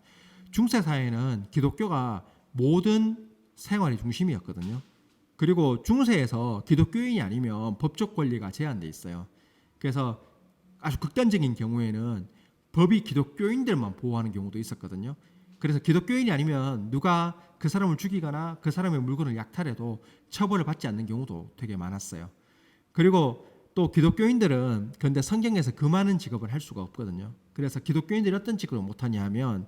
중세 사회는 기독교가 모든 생활의 중심이었거든요. 그리고 중세에서 기독교인이 아니면 법적 권리가 제한돼 있어요. 그래서 아주 극단적인 경우에는 법이 기독교인들만 보호하는 경우도 있었거든요. 그래서 기독교인이 아니면 누가 그 사람을 죽이거나 그 사람의 물건을 약탈해도 처벌을 받지 않는 경우도 되게 많았어요. 그리고 또 기독교인들은 그런데 성경에서 그 많은 직업을 할 수가 없거든요. 그래서 기독교인들이 어떤 직업을 못하냐 하면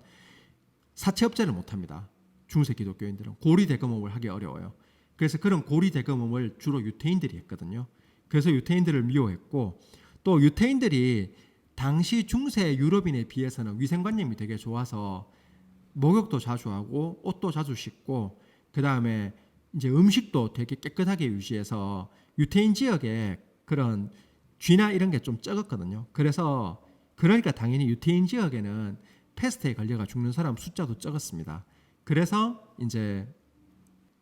사채업자를 못합니다. 중세 기독교인들은 고리 대금업을 하기 어려워요. 그래서 그런 고리 대금업을 주로 유태인들이 했거든요. 그래서 유태인들을 미워했고 또 유태인들이 당시 중세 유럽인에 비해서는 위생관념이 되게 좋아서 목욕도 자주 하고 옷도 자주 씻고 그 다음에 이제 음식도 되게 깨끗하게 유지해서 유태인 지역에 그런 쥐나 이런 게 좀 적었거든요. 그래서 그러니까 당연히 유태인 지역에는 패스트에 걸려가 죽는 사람 숫자도 적었습니다. 그래서 이제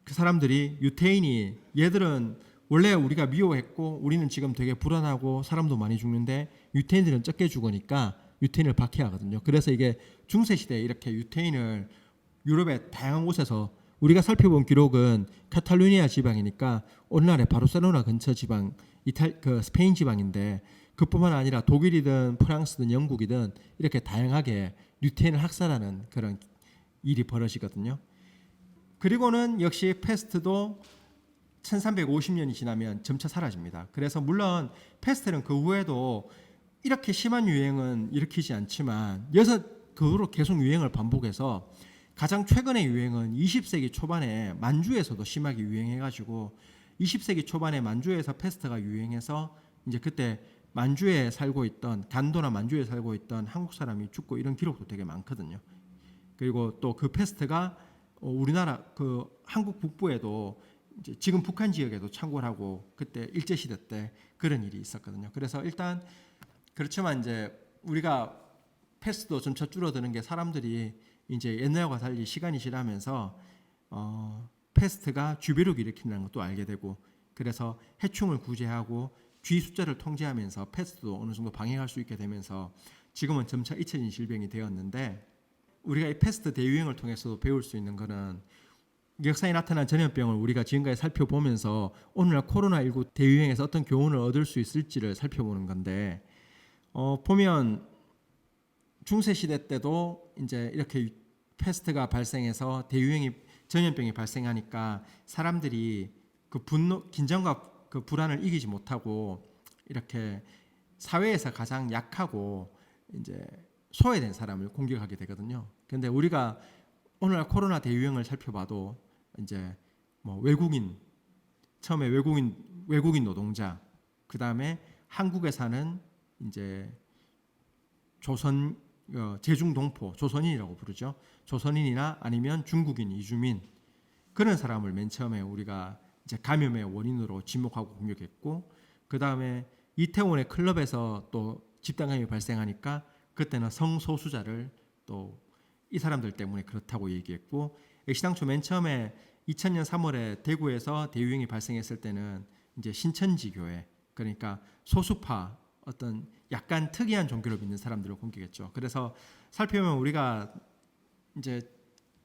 그 사람들이 유태인이 얘들은 원래 우리가 미워했고 우리는 지금 되게 불안하고 사람도 많이 죽는데 유태인들은 적게 죽으니까 유태인을 박해하거든요. 그래서 이게 중세 시대에 이렇게 유태인을 유럽의 다양한 곳에서 우리가 살펴본 기록은 카탈루니아 지방이니까 오늘날의 바르셀로나 근처 지방 그 스페인 지방인데 그뿐만 아니라 독일이든 프랑스든 영국이든 이렇게 다양하게 유태인을 학살하는 그런 일이 벌어지거든요. 그리고는 역시 패스트도 1350년이 지나면 점차 사라집니다. 그래서 물론 패스트는 그 후에도 이렇게 심한 유행은 일으키지 않지만 그 후로 계속 유행을 반복해서 가장 최근의 유행은 20세기 초반에 만주에서도 심하게 유행해가지고 20세기 초반에 만주에서 패스트가 유행해서 이제 그때 만주에 살고 있던 간도나 만주에 살고 있던 한국 사람이 죽고 이런 기록도 되게 많거든요. 그리고 또 그 패스트가 우리나라 그 한국 북부에도 이제 지금 북한 지역에도 창궐 하고 그때 일제 시대 때 그런 일이 있었거든요. 그래서 일단 그렇지만 이제 우리가 패스트도 점차 줄어드는 게 사람들이 이제 옛날과 달리 시간이 지나면서 패스트가 쥐벼룩 일으킨다는 것도 알게 되고 그래서 해충을 구제하고 쥐 숫자를 통제하면서 패스트도 어느 정도 방해할 수 있게 되면서 지금은 점차 잊혀진 질병이 되었는데 우리가 이 패스트 대유행을 통해서도 배울 수 있는 것은 역사에 나타난 전염병을 우리가 지금까지 살펴보면서 오늘날 코로나19 대유행에서 어떤 교훈을 얻을 수 있을지를 살펴보는 건데 보면 중세시대 때도 이제 이렇게 패스트가 발생해서 대유행이 전염병이 발생하니까 사람들이 그 분노, 긴장과 그 불안을 이기지 못하고 이렇게 사회에서 가장 약하고 이제 소외된 사람을 공격하게 되거든요. 근데 우리가 오늘날 코로나 대유행을 살펴봐도 이제 뭐 외국인 처음에 외국인 노동자 그 다음에 한국에 사는 이제 조선 제중동포 조선인이라고 부르죠. 조선인이나 아니면 중국인 이주민 그런 사람을 맨 처음에 우리가 이제 감염의 원인으로 지목하고 공격했고 그 다음에 이태원의 클럽에서 또 집단감염이 발생하니까 그때는 성소수자를 또 이 사람들 때문에 그렇다고 얘기했고 애시당초 맨 처음에 2000년 3월에 대구에서 대유행이 발생했을 때는 이제 신천지 교회 그러니까 소수파 어떤 약간 특이한 종교를 믿는 사람들을 공격했죠. 그래서 살펴보면 우리가 이제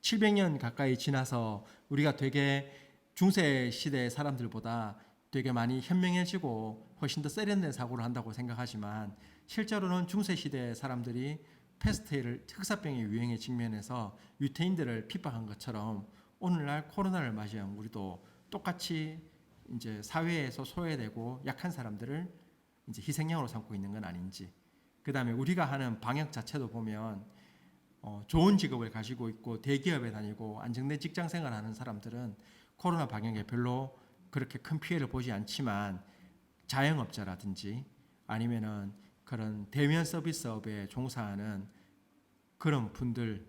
700년 가까이 지나서 우리가 되게 중세 시대 사람들보다 되게 많이 현명해지고 훨씬 더 세련된 사고를 한다고 생각하지만 실제로는 중세 시대 사람들이 패스트를 흑사병의 유행에 직면해서 유태인들을 핍박한 것처럼 오늘날 코로나를 맞이한 우리도 똑같이 이제 사회에서 소외되고 약한 사람들을 이제 희생양으로 삼고 있는 건 아닌지. 그다음에 우리가 하는 방역 자체도 보면 좋은 직업을 가지고 있고 대기업에 다니고 안정된 직장 생활하는 사람들은 코로나 방역에 별로 그렇게 큰 피해를 보지 않지만 자영업자라든지 아니면은 그런 대면 서비스업에 종사하는 그런 분들,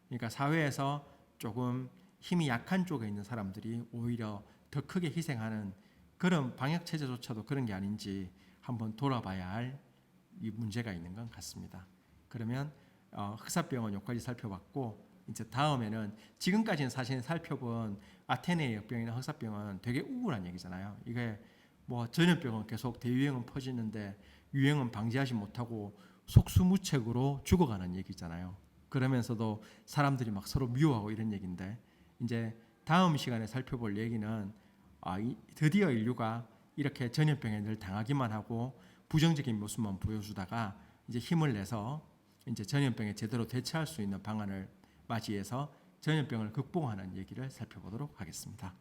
그러니까 사회에서 조금 힘이 약한 쪽에 있는 사람들이 오히려 더 크게 희생하는 그런 방역 체제조차도 그런 게 아닌지 한번 돌아봐야 할 이 문제가 있는 것 같습니다. 그러면 흑사병원 요까지 살펴봤고 이제 다음에는 지금까지는 사실 살펴본 아테네 역병이나 흑사병은 되게 우울한 얘기잖아요. 이게 뭐 전염병은 계속 대유행은 퍼지는데 유행은 방지하지 못하고 속수무책으로 죽어가는 얘기잖아요. 그러면서도 사람들이 막 서로 미워하고 이런 얘기인데 이제 다음 시간에 살펴볼 얘기는 드디어 인류가 이렇게 전염병에 늘 당하기만 하고 부정적인 모습만 보여주다가 이제 힘을 내서 이제 전염병에 제대로 대처할 수 있는 방안을 맞이해서 전염병을 극복하는 얘기를 살펴보도록 하겠습니다.